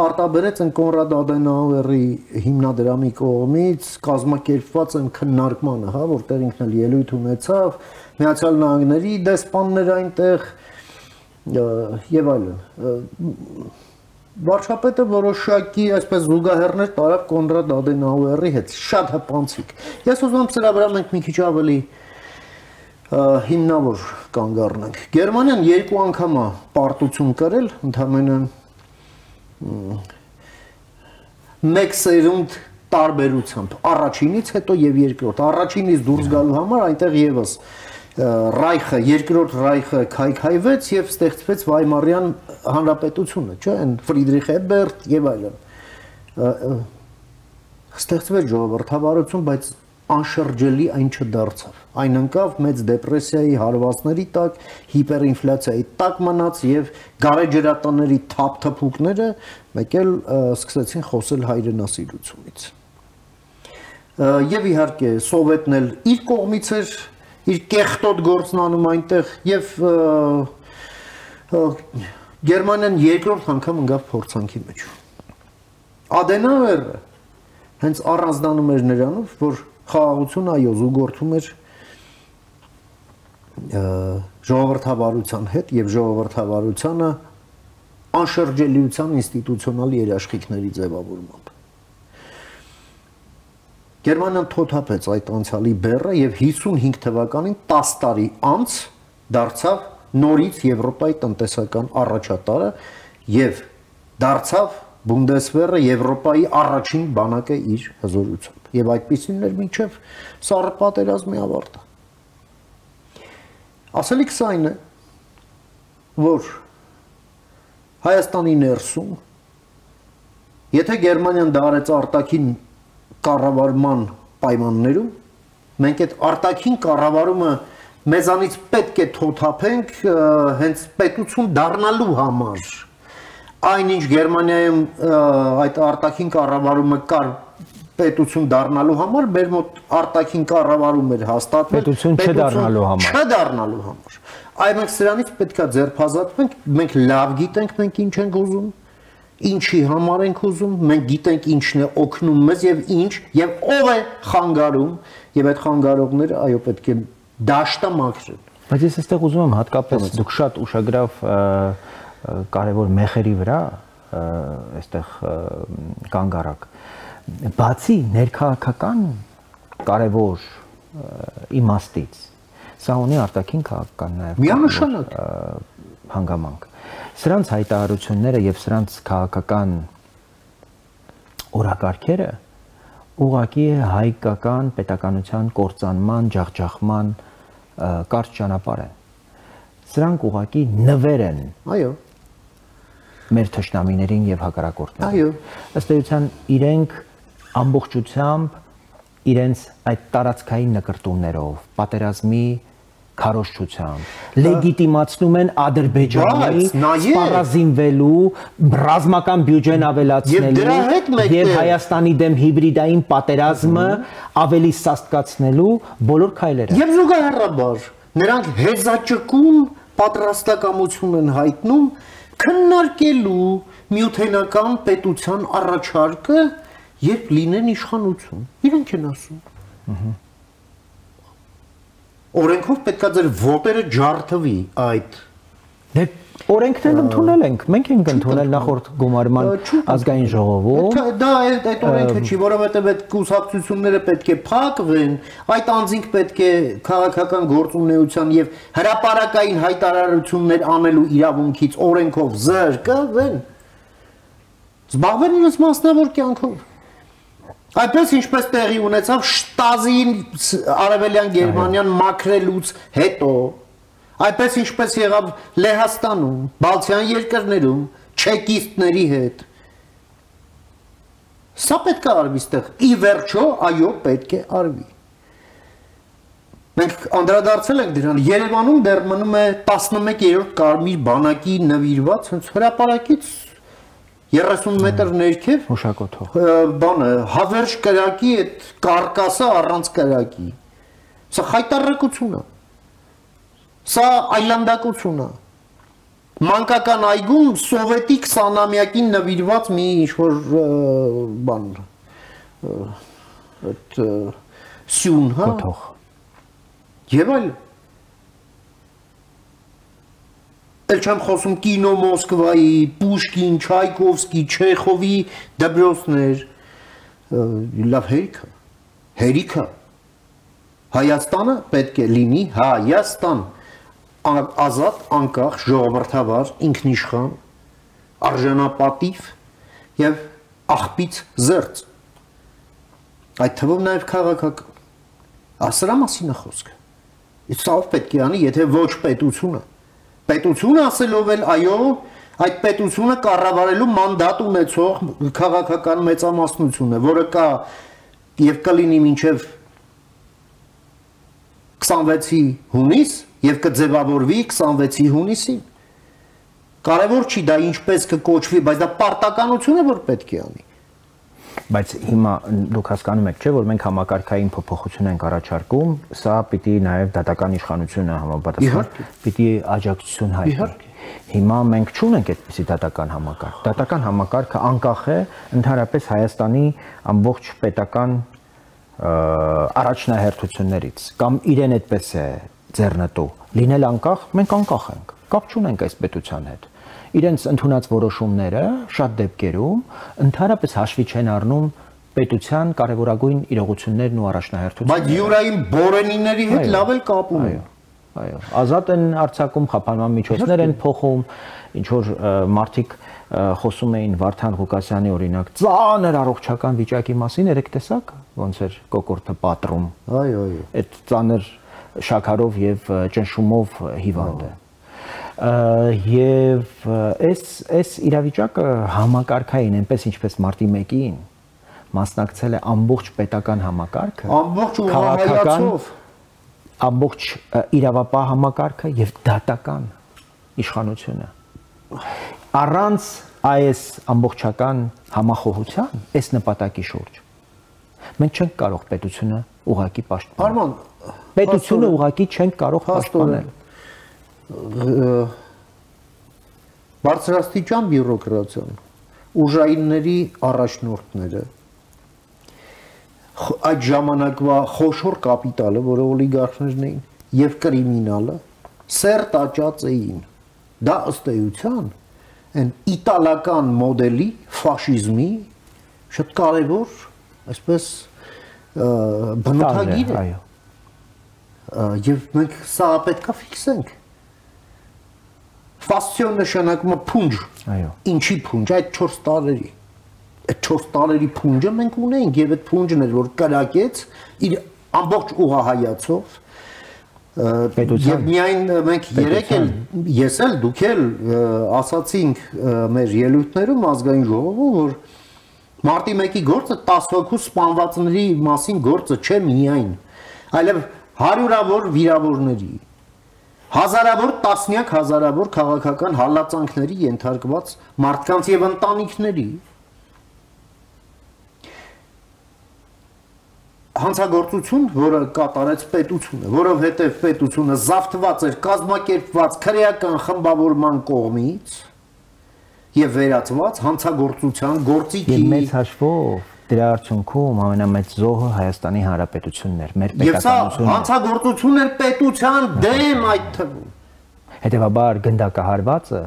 արտաբերեց են Կոնրադ Ադենաուերի հիմնադրամի կողմից կազմակերպված են քննարկմանը, հա, որտեղ ինքն էլ ելույթ ունեցավ, Միացյալ Նահանգների դեսպաններ այնտեղ եւ այլն։ Վարչապետը որոշակի այսպես զուգահեռներ տարավ Կոնրադ Ադենաուերի հետ, շատ հպանցիկ։ Ես ուզում եմ սրա վրա մենք մի քիչ ավելի հիմնավոր կանգ առնենք։ Գերմանիան երկու անգամ է պարտություն կրել, ընդհանրապես մեկ սերունդ տարբերությամբ, առաջինից հետո եւ երկրորդ։ Առաջինից դուրս գալու համար այնտեղ եւս Ռայխը, երկրորդ Ռայխը քայքայվեց եւ ստեղծվեց Վայմարյան հանրապետությունը, չէ՞, այն Ֆրիդրիխ Էբերտ եւ այլն։ Ստեղծվեց ժողովրդավարություն, բայց անշրջելի այն չդարձավ։ Այն ընկավ մեծ դեպրեսիայի հարվածների տակ, հիպերինֆլյացիայի տակ մնաց եւ գարեջրատների թափթփուկները մեկ էլ սկսեցին խոսել հայրենասիրությունից։ Եվ իհարկե սովետն էլ իր կողմից էր իր կեղտոտ գործն անում այնտեղ եւ Գերմանիան երկրորդ անգամ ընկավ փորձանքի մեջ։ Ադենաուերը հենց առանձնանում էր նրանով, որ խաղաղությունը այո զուգորդում էր ժողովրդավարության հետ եւ ժողովրդավարությանը անշրջելիության ինստիտուցիոնալ երաշխիքների ձևավորմամբ։ Գերմանիան թոթափեց այդ անցյալի բեռը եւ 55 թվականին 10 տարի անց դարձավ նորից Եվրոպայի տնտեսական առաջատարը եւ դարձավ Բունդեսվերը Եվրոպայի առաջին բանակը իր հզորությամբ եւ այդպիսին էր մինչեւ սառը պատերազմի ավարտը։ Ասելիքս այն է, որ Հայաստանի ներսում եթե Գերմանիան դարեց արտաքին կառավարման պայմաններում մենք այդ արտաքին կառավարումը մեզանից պետք է թոթափենք հենց պետություն դառնալու համար այնինչ Գերմանիայում այդ արտաքին կառավարումը կար պետություն դառնալու համար մեր մոտ արտաքին կառավարում էր հաստատվել պետություն չդառնալու համար այ մենք սրանից պետքա ձերբազատվենք մենք լավ գիտենք մենք ինչ ենք ուզում ինչի համար ենք ուզում մենք գիտենք ինչն է օգնում մեզ եւ ինչ եւ ով է խանգարում եւ այդ խանգարողները այո պետք է դաշտը մաքրեն բայց ես այստեղ ուզում եմ հատկապես դուք շատ ուշագրավ կարևոր մեխերի վրա այստեղ կանգ առաք բացի ներքաղաքական կարևոր իմաստից սա ունի արտաքին քաղաքական նաև միանշանակ հանգամանք սրանց հայտարարությունները եւ սրանց քաղաքական օրակարգերը ուղղակի հայկական պետականության կործանման ջախջախման կարճ ճանապարհ են սրանք ուղղակի նվեր են այո մեր թշնամիներին եւ հակառակորդներին այո ըստ էության իրենք ամբողջությամբ իրենց այդ տարածքային նկրտումներով պատերազմի քարոզչությամբ լեգիտիմացնում են Ադրբեջանի սպառազինվելու ռազմական բյուջեն ավելացնելու եւ Հայաստանի դեմ հիբրիդային պատերազմը ավելի սաստկացնելու բոլոր քայլերը եւ զուգահեռաբար նրանք հեզաճկում պատրաստակամություն են հայտնում քննարկելու միութենական պետության առաջարկը երբ լինեն իշխանություն իրենք են ասում օրենքով պետքա ձեր ոտերը ջարդվի այդ դե օրենքն էլ ընդունել ենք մենք ենք ընդունել նախորդ գումարման ազգային ժողովում դա այդ օրենքը չի որովհետեւ այդ կուսակցությունները պետք է փակվեն այդ անձինք պետք է քաղաքական գործունեության եւ հրապարակային հայտարարություններ անելու իրավունքից օրենքով զրկվեն զբաղվեն իրենց մասնավոր կյանքով Այդպես ինչպես տեղի ունեցավ շտազին արևելյան Գերմանիան մաքրելուց հետո այդպես ինչպես եղավ Լեհաստանում, Բալթյան երկրներում, չեկիստների հետ Սա պետք է արվի ստեղ ի վերջո այո պետք է արվի Մենք անդրադարձել ենք դրան Երևանում դեռ մնում է 11-րդ կարմիր բանակի նվիրված հենց հրապարակից 30 մետր ներքև հուշակոթող բանը հավերժ կրակի այդ կարկասը առանց կրակի սա խայտարակություն է սա այլանդակություն է մանկական այգում սովետի 20-ամյակին նվիրված մի ինչ-որ բան այդ սյուն հա կոթող եւ այլ Էլ չեմ խոսում կինո Մոսկվայի, Պուշկին, Չայկովսկի, Չեխովի դպրոցներ, լավ հերիքը, Հայաստանը պետք է լինի Հայաստան, ազատ, անկախ, ժողովրդավար, ինքնիշխան, արժանապատիվ եւ աղբից զերծ, այդ թվում նաեւ քաղաքական, ասրա մասին է խոսքը, սա պետք է անի, եթե ոչ պետությունը, Պետությունը ասելով էլ այո, այդ պետությունը կառավարելու մանդատ ունեցող քաղաքական մեծամասնություն է, որը կա եւ կլինի մինչեւ 26-ի հունիս եւ կձևավորվի 26-ի հունիսին։ Կարևոր չի դա ինչպես կկոչվի, բայց դա պարտականություն է, որ պետք է անի։ Բայց հիմա դուք հասկանում եք, չէ՞, որ մենք համակարգային փոփոխություն ենք առաջարկում, սա պիտի նաև դատական իշխանությունը համապատասխան, պիտի աջակցություն հայտնի։ Հիմա մենք չունենք այդպիսի դատական համակարգ։ Դատական համակարգը անկախ է ընդհանրապես Հայաստանի ամբողջ պետական առաջնահերթություններից, կամ իրեն այդպես է ձեռնտու։ Լինել անկախ, մենք անկախ ենք, կապ չունենք այս պետության հետ։ Իրենց ընդունած որոշումները շատ դեպքերում ընդհանրապես հաշվի չեն առնում պետության կարևորագույն իրողություններն ու առաջնահերթությունները։ Բայց յուրային բորենիների հետ լավ էլ կապ ունեն։ Այո, ազատ են արձակում, խափանման միջոցներ են փոխում, ինչ որ մարդիկ խոսում էին Վարդան Ղուկասյանի օրինակ ծանր առողջական վիճակի մասին, երեք տեսակ ոնց էր կոկորտը պատռում։ Այո, այդ ծանր շաքարով եւ ճնշումով հիվանդը։ Եվ այս իրավիճակը համակարգային այնպես ինչպես մարտի 1-ին մասնակցել է ամբողջ պետական համակարգը, ամբողջ ուղղահայացով, ամբողջ իրավապահ համակարգը եւ դատական իշխանությունը։ Առանց այս ամբողջական համախոհության, այս նպատակի շուրջ մենք չենք կարող պետությունը ուղղակի պաշտպանել։ Պետությունը ուղղակի չենք կարող պաշտպանել։ Բարձրաստիճան բյուրոկրատիան, ուժայինների առաջնորդները, այդ ժամանակվա խոշոր կապիտալը, որը օլիգարխներն էին, եւ կրիմինալը սերտ աճած էին։ Դա ըստ էության այն իտալական մոդելի ֆաշիզմի շատ կարևոր, այսպես բնութագիր է։ Եվ մենք սա պետք է ֆիքսենք։ Ֆասցիոն նշանակում է փունջ։ Այո։ Ինչի փունջ, այդ 4 տարերի։ Այդ 4 տարերի փունջը մենք ունենք եւ այդ փունջն էր, որ կրակեց իր ամբողջ ուղղահայացով եւ միայն մենք երեք էլ ես էլ դուք էլ ասացինք մեր ելույթներում ազգային ժողովում, որ մարտի 1-ի գործը 10 հոգու սպանվածների մասին գործը չէ միայն, այլև հարյուրավոր վիրավորների, հազարավոր, տասնյակ հազարավոր քաղաքական հալածանքների ենթարկված մարդկանց եւ ընտանիքների հանցագործություն, որը կատարեց պետությունը, որովհետև պետությունը զավթված էր կազմակերպված քրեական խմբավորման կողմից եւ վերածված հանցագործության գործիքի։ Եվ մեծ հաշվով դրա արդյունքում ամենամեծ զոհը Հայաստանի Հանրապետությունն էր, մեր պետականությունը։ Եվ սա հանցագործություն էր պետության դեմ այդ թվում։ Հետևաբար գնդակահարվածը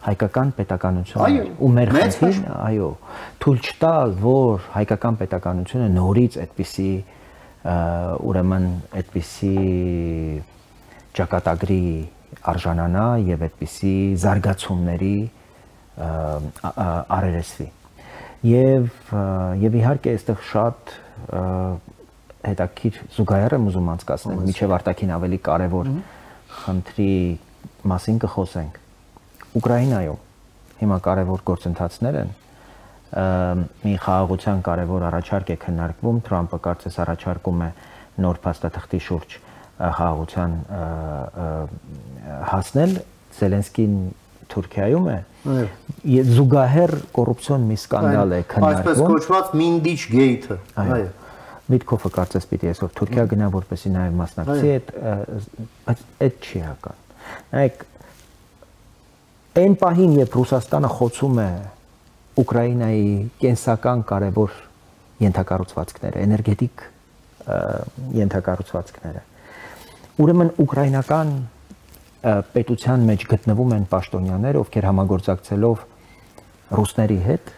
հայկական պետականությունն է ու մեր խնդիրն, այո, թույլ չտալ, որ հայկական պետականությունը նորից այդպիսի ուրեմն այդպիսի ճակատագրի արժանանա եւ այդպիսի զարգացումների արերեսվի։ Եվ իհարկե այստեղ շատ հետաքրքիր զուգահեռ եմ ուզում անցկացնել, միջև արտաքին ավելի կարևոր խնդրի մասին կխոսենք։ Ուկրաինայում հիմա կարևոր գործընթացներ են, մի խաղաղության կարևոր առաջարկ է քննարկվում, Թրամփը կարծես առաջարկում է նոր փաստաթղթի շուրջ խաղաղության հասնել, Զելենսկին Թուրքիայում է, եւ զուգահեռ կոռուպցիոն մի սկանդալ է քննարկվում։ Այսպես կոչված Մինդիչ գեյթը։ Այո։ Վիտկոֆը կարծես պիտի այսօր Թուրքիա գնա, որպեսզի նաև մասնակցի, բայց այդ չի հական։ Նայեք, այն պահին, երբ Ռուսաստանը խոցում է Ուկրաինայի կենսական կարևոր ենթակառուցվածքները, էներգետիկ ենթակառուցվածքները, ուրեմն ուկրաինական պետության մեջ գտնվում են պաշտոնյաներ, ովքեր համագործակցելով ռուսների հետ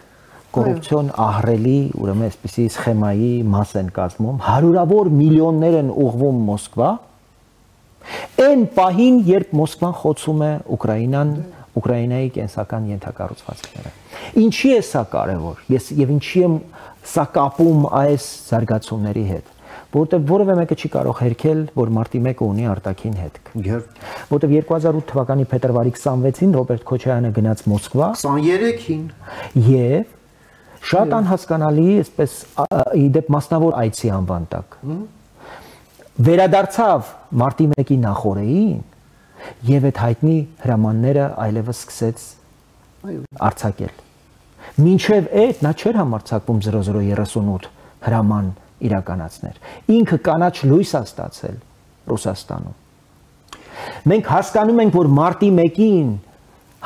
կոռուպցիոն ահռելի, ուրեմն այսպիսի սխեմայի մաս են կազմում, հարյուրավոր միլիոններ են ուղղվում Մոսկվա, այն պահին, երբ Մոսկվան խոցում է Ուկրաինայի կենսական ենթակառուցվածքները։ Ինչի է սա կարևոր։ Եվ ինչի եմ սա կապում այս զարգացումների հետ, որտեղ որևէ մեկը չի կարող հերքել, որ մարտի 1-ը ունի արտաքին հետք։ Որտեղ 2008 թվականի փետրվարի 26-ին Ռոբերտ Քոչարյանը գնաց Մոսկվա, 23-ին, եւ շատ անհասկանալի, այսպես իդեպ մասնավոր այցի անվան տակ վերադարձավ մարտի 1-ի նախօրեին եւ այդ հայտնի հրամանները այլևս սկսեց արձակել։ Մինչև այդ նա չէր համարձակվում 0038 հրաման իրականացներ։ Ինքը կանաչ լույս է ստացել Ռուսաստանում։ Մենք հասկանում ենք, որ մարտի 1-ին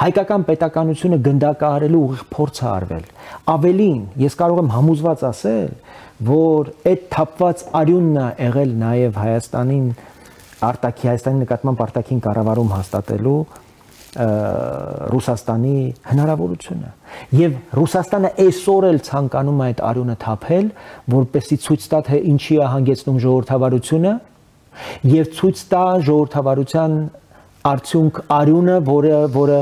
հայկական պետականությունը գնդակահարելու ուղիղ փորձ է արվել։ Ավելին, ես կարող եմ համոզված ասել, որ այդ թափված արյունն է եղել նաև Հայաստանի նկատմամբ արտաքին կառավարում հաստատելու Ռուսաստանի հնարավորությունը։ Եվ Ռուսաստանը այսօր էլ ցանկանում է այդ արյունը թափել, որպեսզի ցույց տա, թե ինչի է հանգեցնում ժողովրդավարությունը, եւ ցույց տա ժողովրդավարության արդյունք արյունը, որը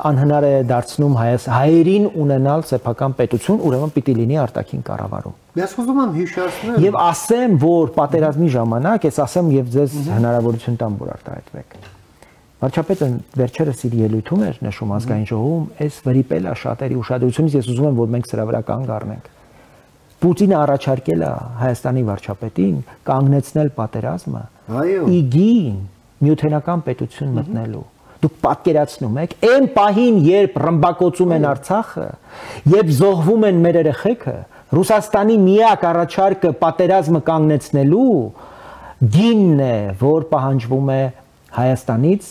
անհնար է դարձնում հայերին ունենալ սեփական պետություն, ուրեմն պիտի լինի արտաքին կառավարում։ Ես ուզում եմ հիշեցնել եւ ասեմ, որ պատերազմի ժամանակ, ես ասեմ եւ ձեզ հնարավորություն տամ, որ արտահայտվեք։ Վարչապետը վերջերս իր ելույթում էր նշում ազգային ժողովում, այս վրիպել է շատերի ուշադրությունից, ես ուզում եմ, որ մենք սրա վրա կանգ առնենք։ Պուտինը առաջարկել է Հայաստանի վարչապետին կանգնեցնել պատերազմը, իգին միութենական պետություն մտնելու։ Դուք պատկերացնում եք, այն պահին, երբ ռմբակոծում են Արցախը, երբ զոհվում են մեր երեխեքը, Ռուսաստանի միակ առաջարկը պատերազմը կանգնեցնելու գինն է, որ պահանջվում է Հայաստանից,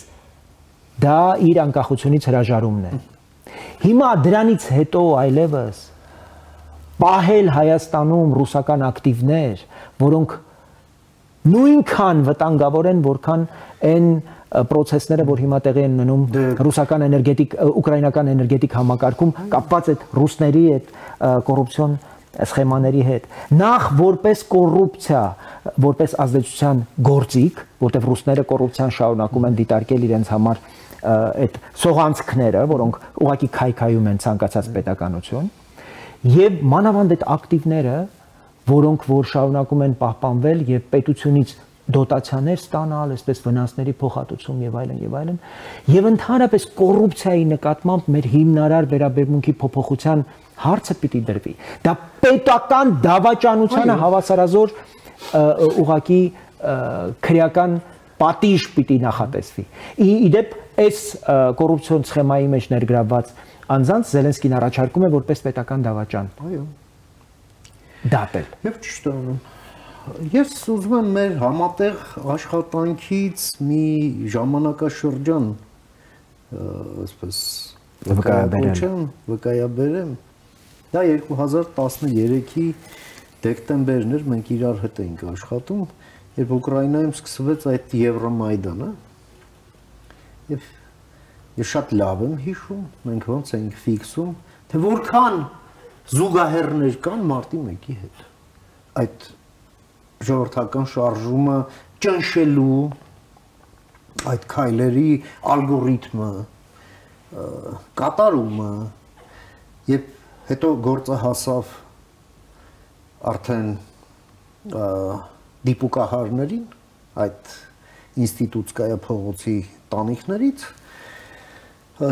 դա իր անկախությունից հրաժարումն է։ Հիմա դրանից հետո այլևս պահել Հայաստանում ռուսական ակտիվներ, որոնք նույնքան վտանգավոր են, որքան այն process-ները, որ հիմա տեղի են ունենում ռուսական էներգետիկ, ուկրաինական էներգետիկ համակարգում, կապված այդ ռուսների այդ կոռուպցիոն սխեմաների հետ։ Նախ որպես կոռուպցիա, որպես ազդեցության գործիք, որտեղ ռուսները կոռուպցիան շարունակում են դիտարկել իրենց համար այդ սողանցքները, որոնք ուղղակի քայքայում են ցանկացած պետականություն, եւ մանավանդ այդ ակտիվները, որոնք որ շարունակում են պահպանվել եւ պետությունից դոտացիաներ ստանալ, այսպես վնասների փոխհատուցում եւ այլն, եւ ընդհանրապես կոռուպցիայի նկատմամբ մեր հիմնարար վերաբերմունքի փոփոխության հարցը պիտի դրվի։ Դա պետական դավաճանությանը հավասարազոր ուղղակի քրեական պատիժ պիտի նախատեսվի։ Իդեպ այս կոռուպցիոն սխեմայի մեջ ներգրավված անձանց Զելենսկին առաջարկում է որպես պետական դավաճան։ Այո։ Դատել։ Եվ ճիշտ է։ Ես ուզում եմ մեր համատեղ աշխատանքից մի ժամանակաշրջան այսպես վկայաբերեմ։ Դա 2013-ի դեկտեմբերն էր, մենք իրար հետ էինք աշխատում, երբ Ուկրաինայում սկսվեց այդ Եվրոմայդանը։ Եվ ես շատ լավ եմ հիշում, մենք ոնց էինք ֆիքսում, թե որքան զուգահեռներ կան մարտի 1-ի հետ։ Այդ ժողովրդական շարժումը ճնշելու այդ քայլերի ալգորիթմը, կատարումը, եւ հետո գործը հասավ արդեն դիպուկահարներին, այդ ինստիտուտսկայա փողոցի տանիքներից,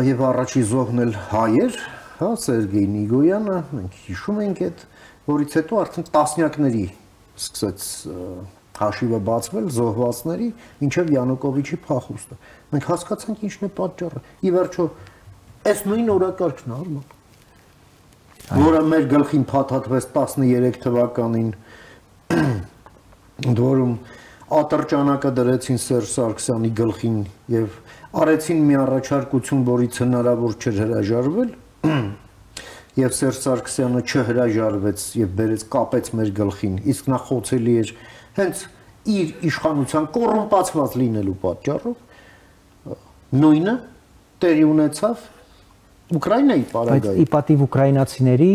եւ առաջի զոհն էլ հայ էր, հա, Սերգեյ Նիգոյանը, մենք հիշում ենք այդ, որից հետո արդեն տասնյակների սկսեց հաշիվը բացվել զոհվածների մինչև Յանուկովիչի փախուստը։ Մենք հասկացանք ինչն է պատճառը։ Ի վերջո, այս նույն օրակարգն է, Արման, որը մեր գլխին փաթաթվեց 13 թվականին, որում ատրճանակը դրեցին Սերժ Սարգսյանի գլխին եւ արեցին մի առաջարկություն, որից հնարավոր չէր հրաժարվել, եւ Սերժ Սարգսյանը չհրաժարվեց եւ բերեց կապեց մեր գլխին, իսկ նա խոցելի էր հենց իր իշխանության կոռումպացված լինելու պատճառով, նույնը տեղի ունեցավ Ուկրաինայի պարագայում։ Բայց ի պատիվ ուկրաինացիների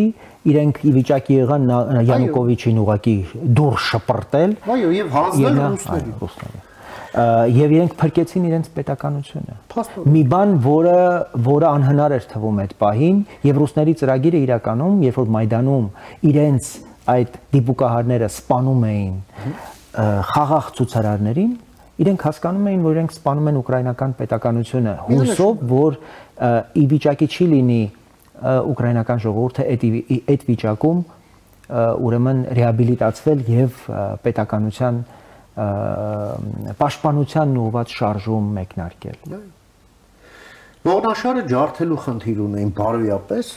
իրենք ի վիճակի եղան Յանուկովիչին ուղղակի դուր շպրտել։ Այո, եւ հանձնել ռուսներին։ Եվ իրենք փրկեցին իրենց պետականությունը։ Մի բան, որը անհնար էր թվում այդ պահին, եւ ռուսների ծրագիրը իրականում, երբ որ Մայդանում իրենց այդ դիպուկահարները սպանում էին խաղաղ ցուցարարներին, իրենք հասկանում էին, որ իրենք սպանում են ուկրաինական պետականությունը, հույսով, որ ի վիճակի չի լինի ուկրաինական ժողովուրդը այդ վիճակում ուրեմն ռեաբիլիտացվել եւ պետականության պաշտպանությանն ուղղված շարժում մեկնարկել։ Ողնաշարը ջարդելու խնդիր ունեին բարոյապես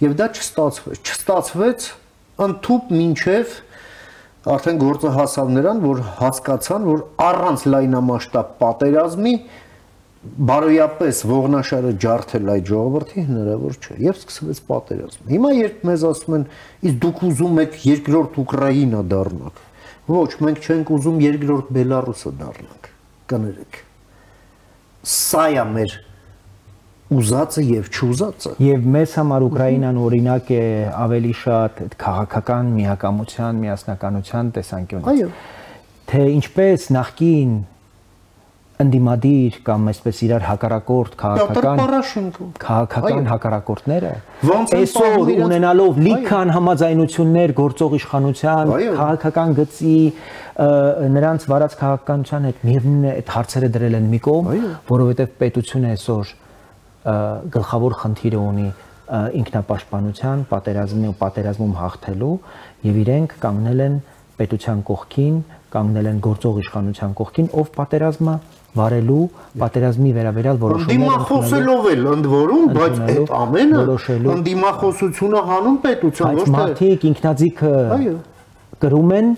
եւ դա չստացվեց ընդཐུպ մինչեւ արդեն գործը հասավ նրան, որ հասկացան, որ առանց լայնամասշտաբ պատերազմի բարոյապես ողնաշարը ջարդել այդ ժողովրդի հնարավոր չէ եւ սկսվեց պատերազմը։ Հիմա երբ մեզ ասում են, իսկ դուք ուզում եք երկրորդ Ուկրաինա դառնալ, ոչ, մենք չենք ուզում երկրորդ Բելարուսը դառնանք, կներեք։ Սա է մեր ուզածը եւ չուզածը։ Եվ մեզ համար Ուկրաինան օրինակ է ավելի շատ քաղաքական միակամության, միասնականության տեսանկյունից։ Այո։ Թե ինչպես նախկին ընդդիմադիր կամ այսպես իրար հակառակորդ քաղաքական հակառակորդները այսօր ունենալով լիքան համաձայնություններ գործող իշխանության քաղաքական գծի նրանց վարած քաղաքականության հետ միևնույն է այդ հարցերը դրել են մի կողմ, որովհետև պետությունը այսօր գլխավոր խնդիրը ունի ինքնապաշտպանության, պատերազմում հաղթելու եւ իրենք կանգնել են պետության կողքին, կանգնել են գործող իշխանության կողքին, ով պատերազմը վարելու, պատերազմի վերաբերյալ որոշումներ ընդդիմախոսելով էլ ընդ որում, բայց այդ ամենը ընդդիմախոսությունը հանում պետության, ոչ թե մարդիկ ինքնաձիգը կրում են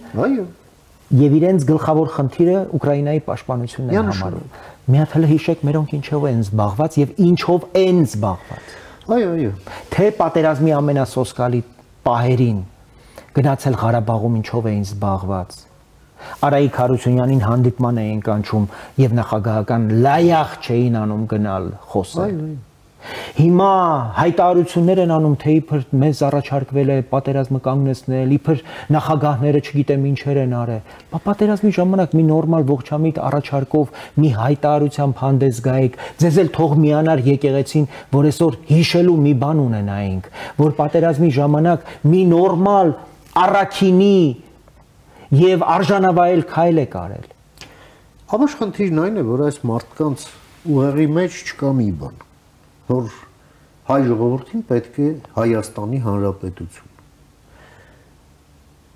եւ իրենց գլխավոր խնդիրը Ուկրաինայի պաշտպանությունն են համարում։ Մի հատ հələ հիշեք, մերոնք ինչով են զբաղված եւ ինչով են զբաղված։ Այո։ Թե պատերազմի ամենասոսկալի պահերին գնացել Ղարաբաղում ինչով էին զբաղված։ Արայիկ Հարությունյանին հանդիպման էին կանչում եւ նախագահական լայախ չէին անում գնալ խոսել։ Հիմա հայտարարություններ են անում, թե իբր մեզ առաջարկվել է պատերազմը կանգնեցնել, իբր նախագահները չգիտեմ ինչեր են արել։ Պատերազմի ժամանակ մի նորմալ ողջամիտ առաջարկով մի հայտարարությամբ հանդես գայիք, ձեզ էլ թող միանար եկեղեցին, որ այսօր հիշելու մի բան ունենայինք, որ պատերազմի ժամանակ մի նորմալ առաքինի եւ արժանավայել քայլ է կարել։ Ամեն խնդիրն այն է, որ այս մարդկանց ուղեղի մեջ չկա մի բան, որ հայ ժողովրդին պետք է Հայաստանի Հանրապետություն։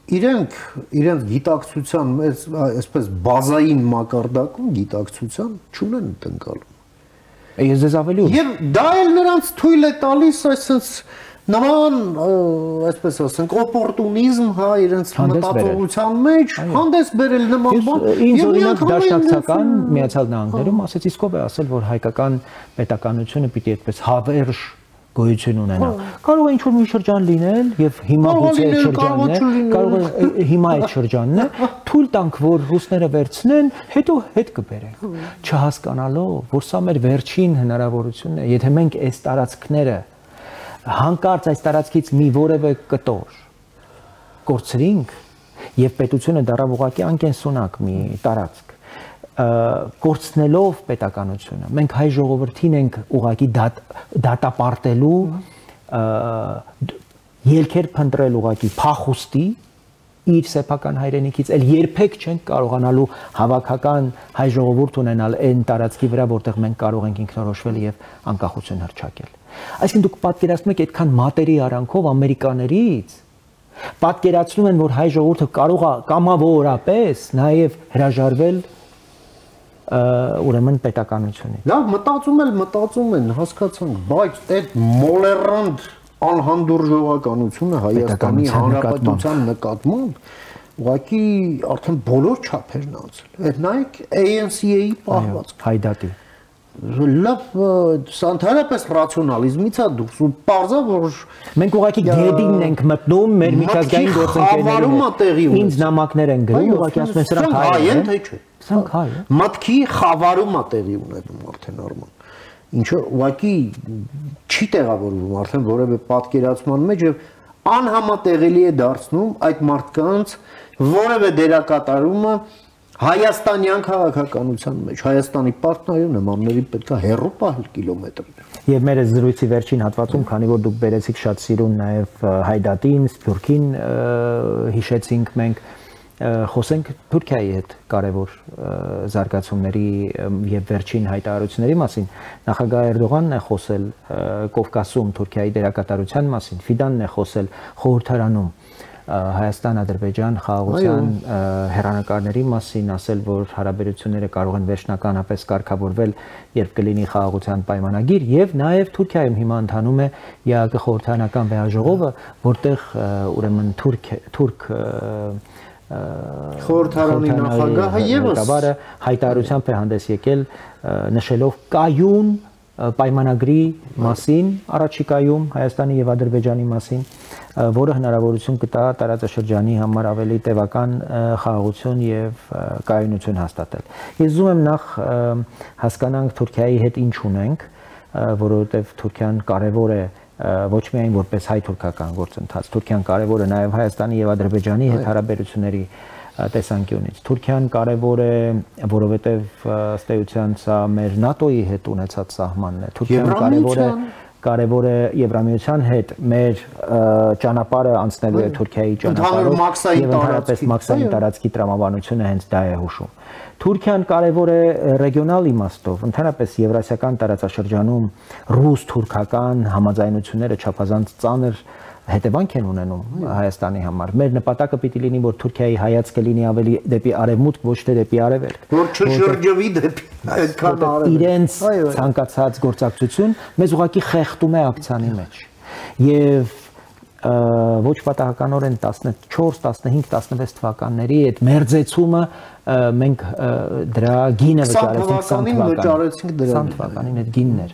Իրենց գիտակցության, այսպես բազային մակարդակում գիտակցության չունեն տնկալում։ Ես ձեզ ավելի ուշ։ Եվ դա էլ նրանց թույլ է տալիս այսպես նման, այսպես ասենք, օպորտունիզմ, հա, իրենց մտածողության մեջ հանդես բերել նման բան։ Ինձ օրինակ դաշնակցական Միացյալ Նահանգներում ասեցի ով է ասել, որ հայկական պետականությունը պիտի այդպես հավերժ գոյություն ունենա։ Կարող է ինչ-որ մի շրջան լինել եւ հիմա գուցե այդ շրջանն է, կարող է հիմա այդ շրջանն է, թույլ տանք, որ ռուսները վերցնեն, հետո հետ կբերենք։ Չհասկանալով, որ սա մեր վերջին հնարավորությունն է, եթե մենք այս տարածքները հանկարծ այս տարածքից մի որևէ կտոր կորցրինք եւ պետությունը դառավ ուղղակի անկենսունակ մի տարածք կորցնելով պետականությունը մենք հայ ժողովրդին ենք ուղղակի դատապարտելու ելքեր փնտրել ուղղակի փախուստի իր սեփական հայրենիքից էլ երբեք չենք կարողանալու հավաքական հայ ժողովուրդ ունենալ այն տարածքի վրա որտեղ մենք կարող ենք ինքնորոշվել եւ անկախություն հռչակել Այսինքն դուք պատկերացնում եք այդքան մատերի արանքով ամերիկաներից պատկերացնում են որ հայ ժողովուրդը կարող է կամավորապես նաև հրաժարվել ուրեմն պետականությունից։ Լավ, մտածում են, հասկացանք, բայց այդ մոլերանտ անհանդուրժողականությունը Հայաստանի Հանրապետության նկատմամբ ուղղակի արդեն բոլոր չափերն անցել։ Այդ նայեք ANC-ի պահվածք հայդատի լավ սանթարապես ռացիոնալիզմից է դուրս ու պարզա որ մենք ուղղակի գեդին ենք մտնում մեր միջազգային գործընկերներին ինձ նամակներ են գրում ուղղակի ասում են սրանք հայ են թե չէ սրանք հայ են մտքի խավարում է տեղի ունենում արդեն արման ինչը ուղղակի չի տեղավորվում արդեն որևէ պատկերացման մեջ եւ անհամատեղելի է դարձնում այդ մարդկանց որևէ դերակատարումը Հայաստանյան քաղաքականության մեջ Հայաստանի պարտներն նմանների պետք է հեռու պահել կիլոմետրներ։ Եվ մեր զրույցի վերջին հատվածում, քանի որ դուք բերեցիք շատ սիրուն նաև Հայդատին, Սփյուռքին հիշեցինք մենք, խոսենք Թուրքիայի հետ կարևոր զարգացումների եւ վերջին հայտարարությունների մասին։ Նախագահ Էրդողանն է խոսել Կովկասում Թուրքիայի դերակատարության մասին, Ֆիդանն է խոսել խորհրդարանում Հայաստան-Ադրբեջան խաղաղության հեռանկարների մասին ասել, որ հարաբերությունները կարող են վերջնականապես կարգավորվել, երբ կլինի խաղաղության պայմանագիր, եւ նաեւ Թուրքիայում հիմա ընթանում է ԵԱԿ խորհրդարանական վեհաժողովը, որտեղ ուրեմն թուրք խորհրդարանի նախագահը եւս հայտարարությամբ է հանդես եկել նշելով կայուն պայմանագրի մասին առաջիկայում Հայաստանի եւ Ադրբեջանի մասին որը հնարավորություն կտա տարածաշրջանի համար ավելի տևական խաղաղություն եւ կայունություն հաստատել։ Ես ուզում եմ նախ հասկանանք Թուրքիայի հետ ինչ ունենք, որովհետեւ Թուրքիան կարեւոր է ոչ միայն որպես հայ-թուրքական գործընթաց, Թուրքիան կարեւոր է նաեւ Հայաստանի եւ Ադրբեջանի հետ հարաբերությունների տեսանկյունից։ Թուրքիան կարևոր է, որովհետև ըստ էության սա մեր ՆԱՏՕ-ի հետ ունեցած սահմանն է։ Թուրքիան կարևոր է Եվրամիության հետ մեր ճանապարհը անցնելու է Թուրքիայի ճանապարհով եւ ընդհանրապես մաքսային տարածքի տրամաբանությունը հենց դա է հուշում։ Թուրքիան կարևոր է ռեգիոնալ իմաստով, ընդհանրապես Եվրասիական տարածաշրջանում ռուս-թուրքական համաձայնությունները չափազանց ծանր հետևանք են ունենում Հայաստանի համար։ Մեր նպատակը պիտի լինի, որ Թուրքիայի հայացքը լինի ավելի դեպի արևմուտք, ոչ թե դեպի արևելք։ Որ չշրջվի դեպի այդքան արևելք։ Իրենց ցանկացած գործակցություն մեզ ուղղակի խեղդում է ակցիանի մեջ։ Եվ ոչ պատահականորեն 14, 15, 16 թվականների այդ մերձեցումը մենք դրա գինը վճարեցինք 20 թվականին այդ գինն էր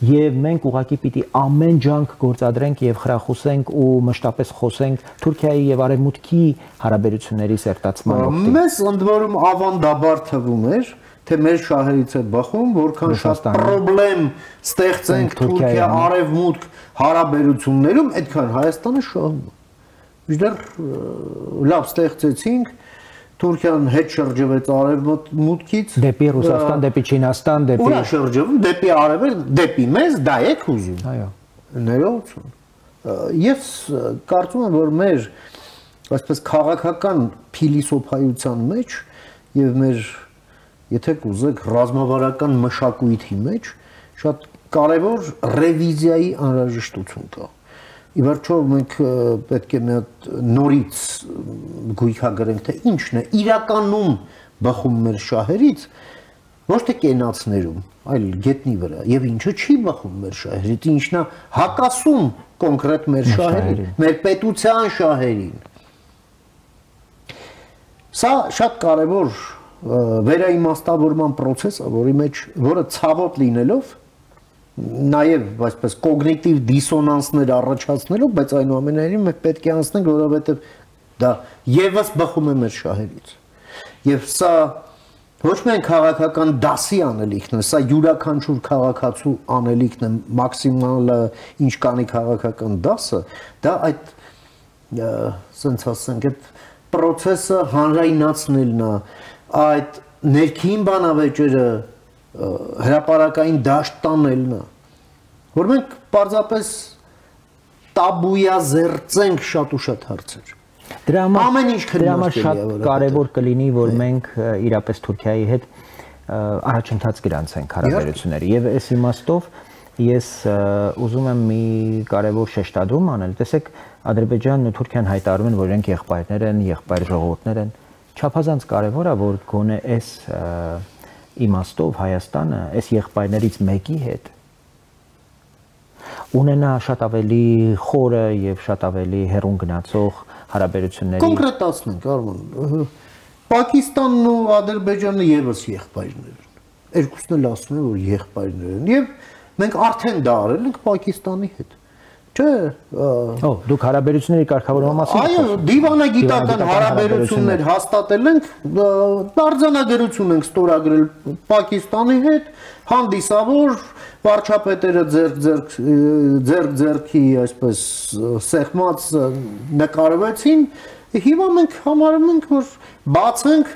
եւ մենք ուղղակի պիտի ամեն ջանք գործադրենք եւ խրախուսենք ու մշտապես խոսենք Թուրքիայի եւ Արևմուտքի հարաբերությունների սերտացման օգտին։ Մեզ ընդ որում ավանդաբար թվում էր թե մեր շահերից է բխում, որքան շատ խնդրեմ ստեղծենք Թուրքիա Արևմուտք հարաբերություններում, այդքան Հայաստանը շահում է։ Միշտեր լավ ստեղծեցինք, Թուրքիան հետ շրջվեց արևմուտքից, դեպի Ռուսաստան, դեպի Չինաստան, դեպի Ուրա շրջվում, դեպի արևել, դեպի մեզ, դա եք ուզում։ Այո։ Ներողություն։ Ես կարծում եմ, որ մեր այսպես քաղաքական փիլիսոփայության մեջ եւ մեր եթե կուզեք ռազմավարական մշակույթի մեջ շատ կարևոր ռևիզիայի անհրաժեշտություն կա։ Ի վերջո մենք պետք է մի հատ նորից գույքագրենք, թե ինչն է իրականում բխում մեր շահերից, ոչ թե կենացներում, այլ գետնի վրա, եւ ինչը չի բխում մեր շահերից, ինչն է հակասում կոնկրետ մեր շահերին, մեր պետության շահերին։ Սա շատ կարևոր վերաիմաստավորման process է, որը ցավոտ լինելով նաև այսպես կոգնիտիվ դիսոնանսներ առաջացնելով, բայց այնուամենայնիվ մենք պետք է անցնենք, որովհետև դա եւս բխում է մեր շահերից։ Եվ սա ոչ միայն քաղաքական դասի անելիքն է, սա յուրաքանչյուր քաղաքացու անելիքն է, մաքսիմալը ինչ կանի քաղաքական դասը, դա այդ ասենք ասենք այդ process-ը հանրայնացնելն է, այդ ներքին բանավեճերը հրապարակային դաշտ տանելն է, որ մենք պարզապես տաբույազերծենք շատ ու շատ հարցեր։ Դրա ամեն ինչ համար շատ կարևոր կլինի, որ մենք իրապես Թուրքիայի հետ առաջընթաց գրանցենք հարաբերությունների։ Եվ այս իմաստով ես ուզում եմ մի կարևոր շեշտադրում անել։ Տեսեք, Ադրբեջանն ու Թուրքիան հայտարարում են, որ իրենք եղբայրներ են, եղբայր ժողովուրդներ են։ Չափազանց կարևոր է, որ գոնե այս իմաստով Հայաստանը այս եղբայրներից մեկի հետ ունենա շատ ավելի խորը եւ շատ ավելի հեռուն գնացող հարաբերությունների։ Կոնկրետացնենք, Արման, Պակիստանն ու Ադրբեջանը եւս եղբայրներ են։ Երկուսն էլ ասում են, որ եղբայրներ են եւ մենք արդեն դա արել ենք Պակիստանի հետ։ Չէ, դուք հարաբերությունների կարգավորման մասին։ Այո, դիվանագիտական հարաբերություններ հաստատել ենք, արձանագրություն ենք ստորագրել Պակիստանի հետ, հանդիսավոր վարչապետերը ձեռքի այսպես սեղմած նկարվեցին, հիմա մենք համարում ենք, որ բացենք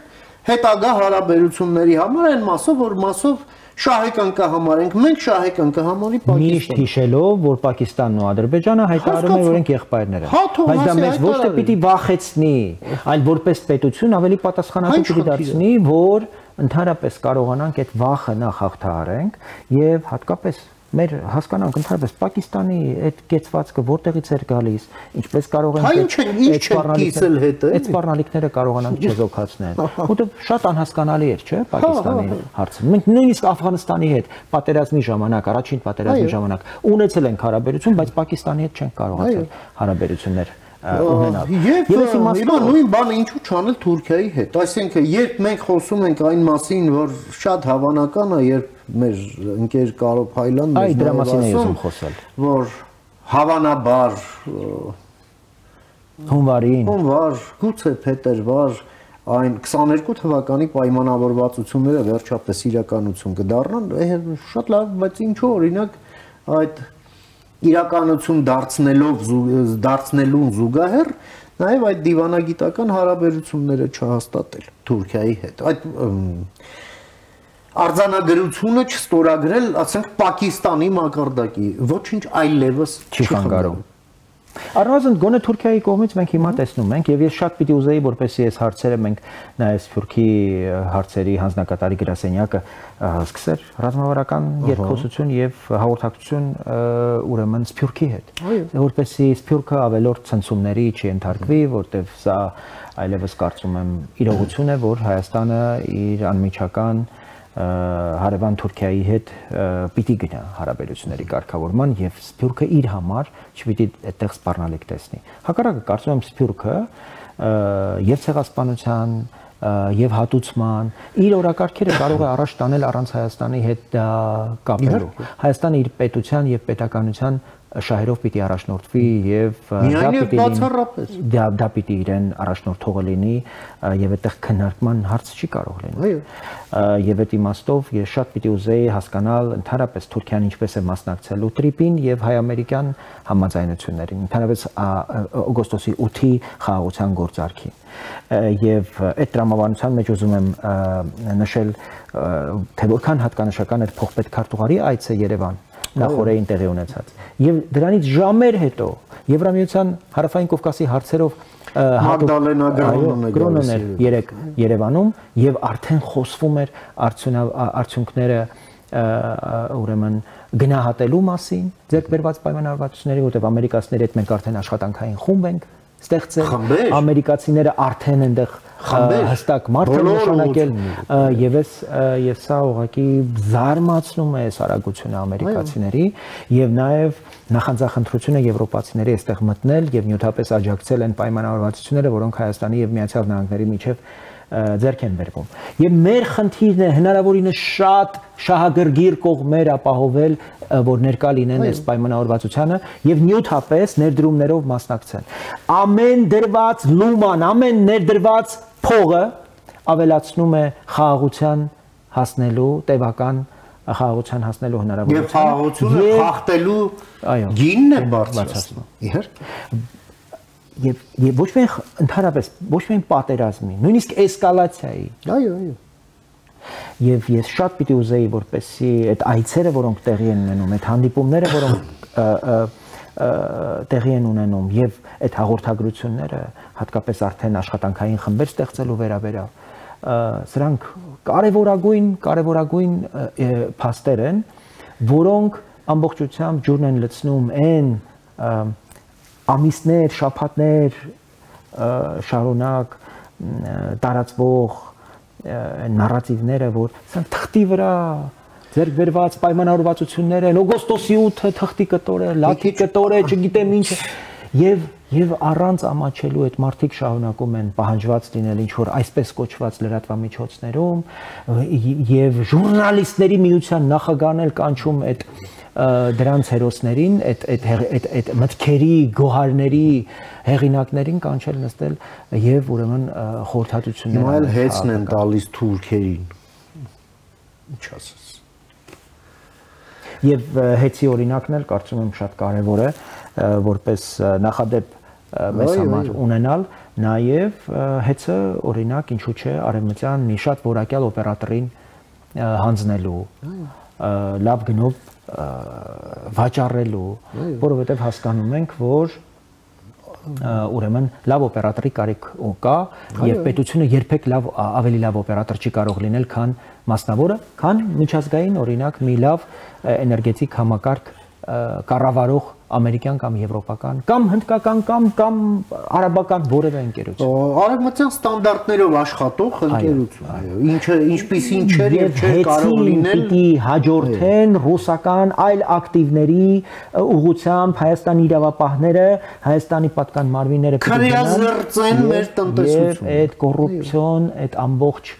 հետագա հարաբերությունների համար այն մասով, որ մասով շահեկան կհամարենք, մենք շահեկան կհամարի Պակիստանը։ Միշտ հիշելով, որ Պակիստանն ու Ադրբեջանը հայտարարում են, որ իրենք եղբայրներ են։ Բայց դա մեզ ոչ թե պիտի վախեցնի, այլ որպես պետություն ավելի պատասխանատու պիտի դարձնի, որ ընդհանրապես կարողանանք այդ վախը նախ հաղթահարենք եւ հատկապես մեր հասկանանք ընդհանրապես Պակիստանի այդ կեցվածքը որտեղից էր գալիս, ինչպես կարող ենք այդ սպառնալիքները կարողանանք չեզոքացնել, որտեղ շատ անհասկանալի էր, չէ՞, Պակիստանի հարցը։ Մենք նույնիսկ Աֆղանստանի հետ պատերազմի ժամանակ, առաջին պատերազմի ժամանակ ունեցել ենք հարաբերություն, բայց Պակիստանի հետ չենք կարողացել հարաբերություններ ունենալ։ Եվ հիմա նույն բանը ինչու չանել Թուրքիայի հետ։ Այսինքն, երբ մենք խոսում ենք այն մասին, որ շատ հավանական է, երբ մեր ընկեր Կարո Փայլյանն այ դրա մասին է ուզում խոսել, որ հավանաբար հունվար, գուցե փետրվար այն 22 թվականի պայմանավորվածությունները վերջապես իրականություն կդառնան, շատ լավ, բայց ինչու օրինակ այդ իրականություն դարձնելուն զուգահեռ Նաև այդ դիվանագիտական հարաբերությունները չհաստատել Թուրքիայի հետ։ Այդ արձանագրությունը չստորագրել, ասենք Պակիստանի մակարդակի, ոչինչ այլևս չի խանգարում։ Առնվազն գոնե Թուրքիայի կողմից մենք հիմա տեսնում ենք եւ ես շատ պիտի ուզեի որպեսզի այս հարցերը մենք նայես Թուրքի հարցերի հանձնակատարի գրասենյակը սկսեր ռազմավարական երկխոսություն եւ հաղորդակցություն ուրեմն Սփյուռքի հետ որպեսզի Սփյուռքը ավելորդ ցնցումների չընթարկվի որտեվ սա այլևս կարծում եմ իրողություն է որ Հայաստանը իր անմիջական հարևան Թուրքիայի հետ պիտի գնա հարաբերությունների կարգավորման եւ Սփյուռքը իր համար չպիտի այդտեղ սպառնալիք տեսնի։ Հակառակը կարծում եմ Սփյուռքը եւ ցեղասպանության եւ հատուցման իր օրակարգերը կարող է առաջ տանել առանց Հայաստանի հետ կապելու։ Հայաստանը իր պետության եւ պետականության շահերով պիտի առաջնորդվի եւ դա պիտի իրեն առաջնորդողը լինի եւ այդտեղ քննարկման հարց չի կարող լինել։ Եվ այդ իմաստով ես շատ պիտի ուզեի հասկանալ ընդհանրապես Թուրքիան ինչպես է մասնակցելու տրիպին եւ հայ-ամերիկյան համաձայնություններին, ընդհանրապես օգոստոսի 8-ի խաղաղության գործարքին։ Եվ այդ տրամաբանության մեջ ուզում եմ նշել թե որքան հատկանշական էր փոխպետքարտուղարի այցը Երևան նախորդին տեղի ունեցած եւ դրանից ժամեր հետո Եվրամիության հարավային Կովկասի հարցերով Մագդալենա Գրոնն էր Երևանում եւ արդեն խոսվում էր արդյունքները ուրեմն գնահատելու մասին ձեռք բերված պայմանավորվածությունների որտեղ ամերիկացիների հետ մենք արդեն աշխատանքային խումբ ենք ստեղծել ամերիկացիները արդեն այնտեղ հստակ մարդ են նշանակել եւ սա ուղղակի զարմացնում է այս արագությունը ամերիկացիների եւ նաեւ նախանձախնդրությունը եվրոպացիների այստեղ մտնել եւ նյութապես աջակցել են պայմանավորվածությունները որոնք Հայաստանի եւ Միացյալ Նահանգների միջև ձեռք են բերվում եւ մեր խնդիրն է հնարավորինս շատ շահագրգիռ կողմեր ապահովել որ ներկա լինեն այս պայմանավորվածությանը եւ նյութապես ներդրումներով մասնակցեն ամեն դրված լուման ամեն ներդրված փողը ավելացնում է խաղաղության հասնելու տևական խաղաղության հասնելու հնարավորությունը եւ խաղաղությունը խախտելու գինն է բարձրացնում իհարկե եւ ոչ միայն ընդհանրապես ոչ միայն պատերազմի նույնիսկ էսկալացիայի այո եւ ես շատ պիտի ուզեի որպեսզի այդ այցերը որոնք տեղի են ունենում այդ հանդիպումները որոնք տեղի են ունենում եւ այդ հաղորդագրությունները հատկապես արդեն աշխատանքային խմբեր ստեղծելու վերաբերյալ սրանք կարևորագույն փաստեր են որոնք ամբողջությամբ ջուրն են լցնում այն ամիսներ, շաբաթներ շարունակ տարածվող նարատիվները, որ սրանք թղթի վրա ձեռք բերված պայմանավորվածություններ են, օգոստոսի 8-ը թղթի կտոր է, լաքի կտոր է, չգիտեմ ինչ եւ առանց ամաչելու այդ մարդիկ շարունակում են պահանջված լինել ինչ որ այսպես կոչված լրատվամիջոցներում եւ ժուրնալիստների միության նախագահն էլ կանչում այդ դրանց հերոսներին, այդ մտքերի, գոհարների հեղինակներին կանչել նստել եւ ուրեմն խորհրդատություններ հիմա էլ հեծն են տալիս թուրքերին։ Ինչ ասես։ Եվ հեծի օրինակն էլ կարծում եմ շատ կարեւոր է, որպես նախադեպ մեզ համար ունենալ, նաեւ հեծը օրինակ ինչու՞ չէ արևմտյան մի շատ որակյալ օպերատորին հանձնելու լավ գնով վաճառելու, որովհետև հասկանում ենք, որ ուրեմն լավ օպերատորի կարիք կա եւ պետությունը երբեք ավելի լավ օպերատոր չի կարող լինել, քան մասնավորը, քան միջազգային օրինակ մի լավ էներգետիկ համակարգ կառավարող ամերիկյան կամ եվրոպական կամ հնդկական կամ արաբական որևէ ընկերություն։ Արևմտյան ստանդարտներով աշխատող ընկերություն, այո, ինչպիսին չէր եւ չէր կարող լինել։ Պիտի հաջորդեն ռուսական այլ ակտիվների ուղղությամբ Հայաստանի իրավապահները, Հայաստանի պատկան մարմինները քրեազերծեն մեր տնտեսությունը։ Այդ կոռուպցիոն, այդ ամբողջ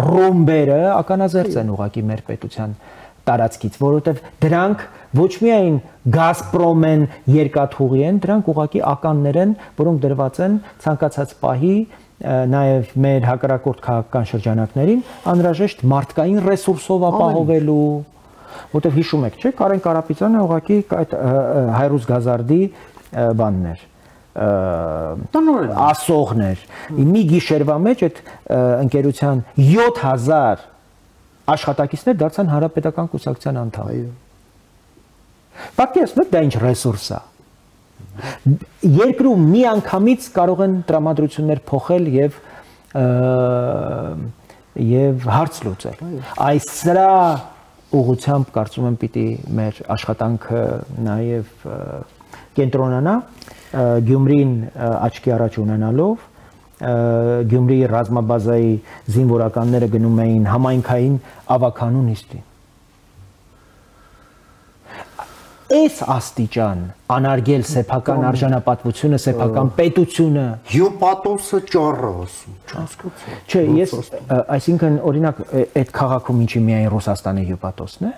ռոմբերը ականազերծ են ուղղակի մեր պետության տարածքից, որովհետև դրանք ոչ միայն Գազպրոմ են երկաթուղի են, դրանք ուղղակի ականներ են, որոնք դրված են ցանկացած պահի նաև մեր հակառակորդ քաղաքական շրջանակներին անհրաժեշտ մարդկային ռեսուրսով ապահովելու, որովհետև հիշում եք, չէ՞, Կարեն Կարապետյանը ուղղակի այդ Հայրուզ Գազարդի բանն էր, ասողներ։ Մի գիշերվա մեջ այդ ընկերության 7000 աշխատակիցներ դարձան հանրապետական կուսակցության անդամ։ Պատկերացնում եք դա ինչ ռեսուրս է։ Երկրում միանգամից կարող են տրամադրություններ փոխել եւ հարց լուծել։ Այս սրա ուղղությամբ կարծում եմ պիտի մեր աշխատանքը նաեւ կենտրոնանա Գյումրին աչքի առաջ ունենալով Գյումրիի ռազմաբազայի զինվորականները գնում էին համայնքային ավականու նիստին։ Այս աստիճան անարգել սեփական արժանապատվությունը, սեփական պետությունը, հյուպատոսը ճառը ասում, չհասկացա։ Չէ, ես այսինքն օրինակ այդ քաղաքում ինչի միայն Ռուսաստանի հյուպատոսն է։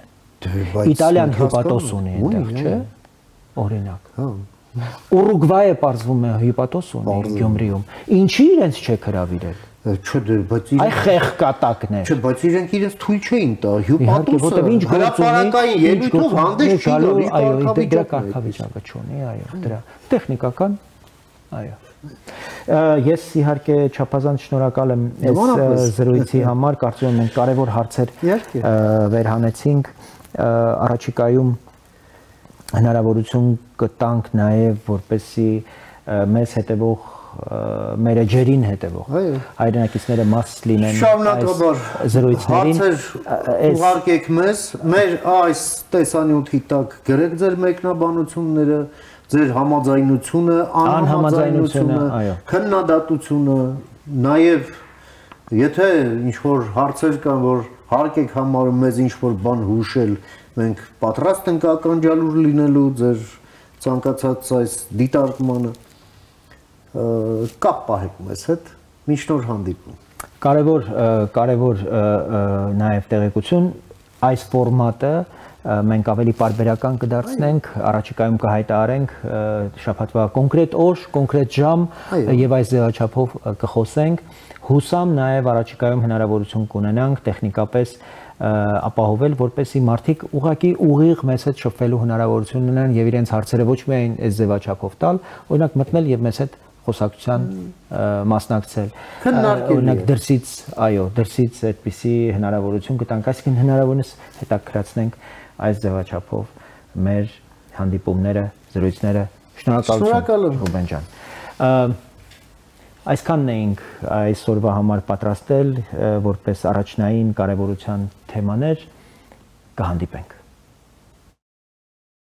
Իտալիան հյուպատոս ունի այնտեղ, չէ՞։ Օրինակ։ Ուրուգվայը պարզվում է հյուպատոս ունի Գյումրիում։ Ինչի իրենց չեք հրավիրել։ Չէ, բայց այ խեղկատակներ։ Չէ, բայց իրենք իրենց թույլ չէին տա։ Հյուպատոսը հրապարակային ելույթով հանդես չի գալու, այո, դրա կարգավիճակը չունի, այո, դրա տեխնիկական, այո։ Ես իհարկե չափազանց շնորհակալ եմ այս զրույցի համար, կարծում եմ մենք կարևոր հարցեր վերհանեցինք, առաջիկայում հնարավորություն կտանք նաև որպեսզի մեզ հետևող մեր էջերին հետևող հայրենակիցները մաս լինեն այս զրույցներին ուղարկեք մեզ մեր այս տեսանյութի տակ գրեք ձեր մեկնաբանությունները ձեր համաձայնությունը անհամաձայնությունը քննադատությունը նաև եթե ինչ որ հարցեր կան որ հարկ եք համարում մեզ ինչ որ բան հուշել մենք պատրաստ ենք ականջալուր լինելու ձեր ցանկացած այս դիտարկմանը կապ պահեք մեզ հետ մինչ նոր հանդիպում կարևոր նաև տեղեկություն այս ֆորմատը մենք ավելի պարբերական կդարձնենք առաջիկայում կհայտարարենք շաբաթվա կոնկրետ օր կոնկրետ ժամ եւ այս ձևաչափով կխոսենք հուսամ նաև առաջիկայում հնարավորություն կունենանք տեխնիկապես ապահովել որպեսզի մարդիկ ուղղակի ուղիղ մեզ հետ շփվելու հնարավորություն ունենան եւ իրենց հարցերը ոչ միայն այս ձևաչափով տալ օրինակ մտնել եւ մեզ հետ խոսակցության մասնակցել օրինակ դրսից այդպիսի հնարավորություն կտանք այսինքն հնարավորինս հետաքրացնենք այս ձևաչափով մեր հանդիպումները զրույցները շնորհակալություն Ռուբեն ջան այսքանն էինք այսօրվա համար պատրաստել որպես առաջնային կարևորության թեմաներ կհանդիպենք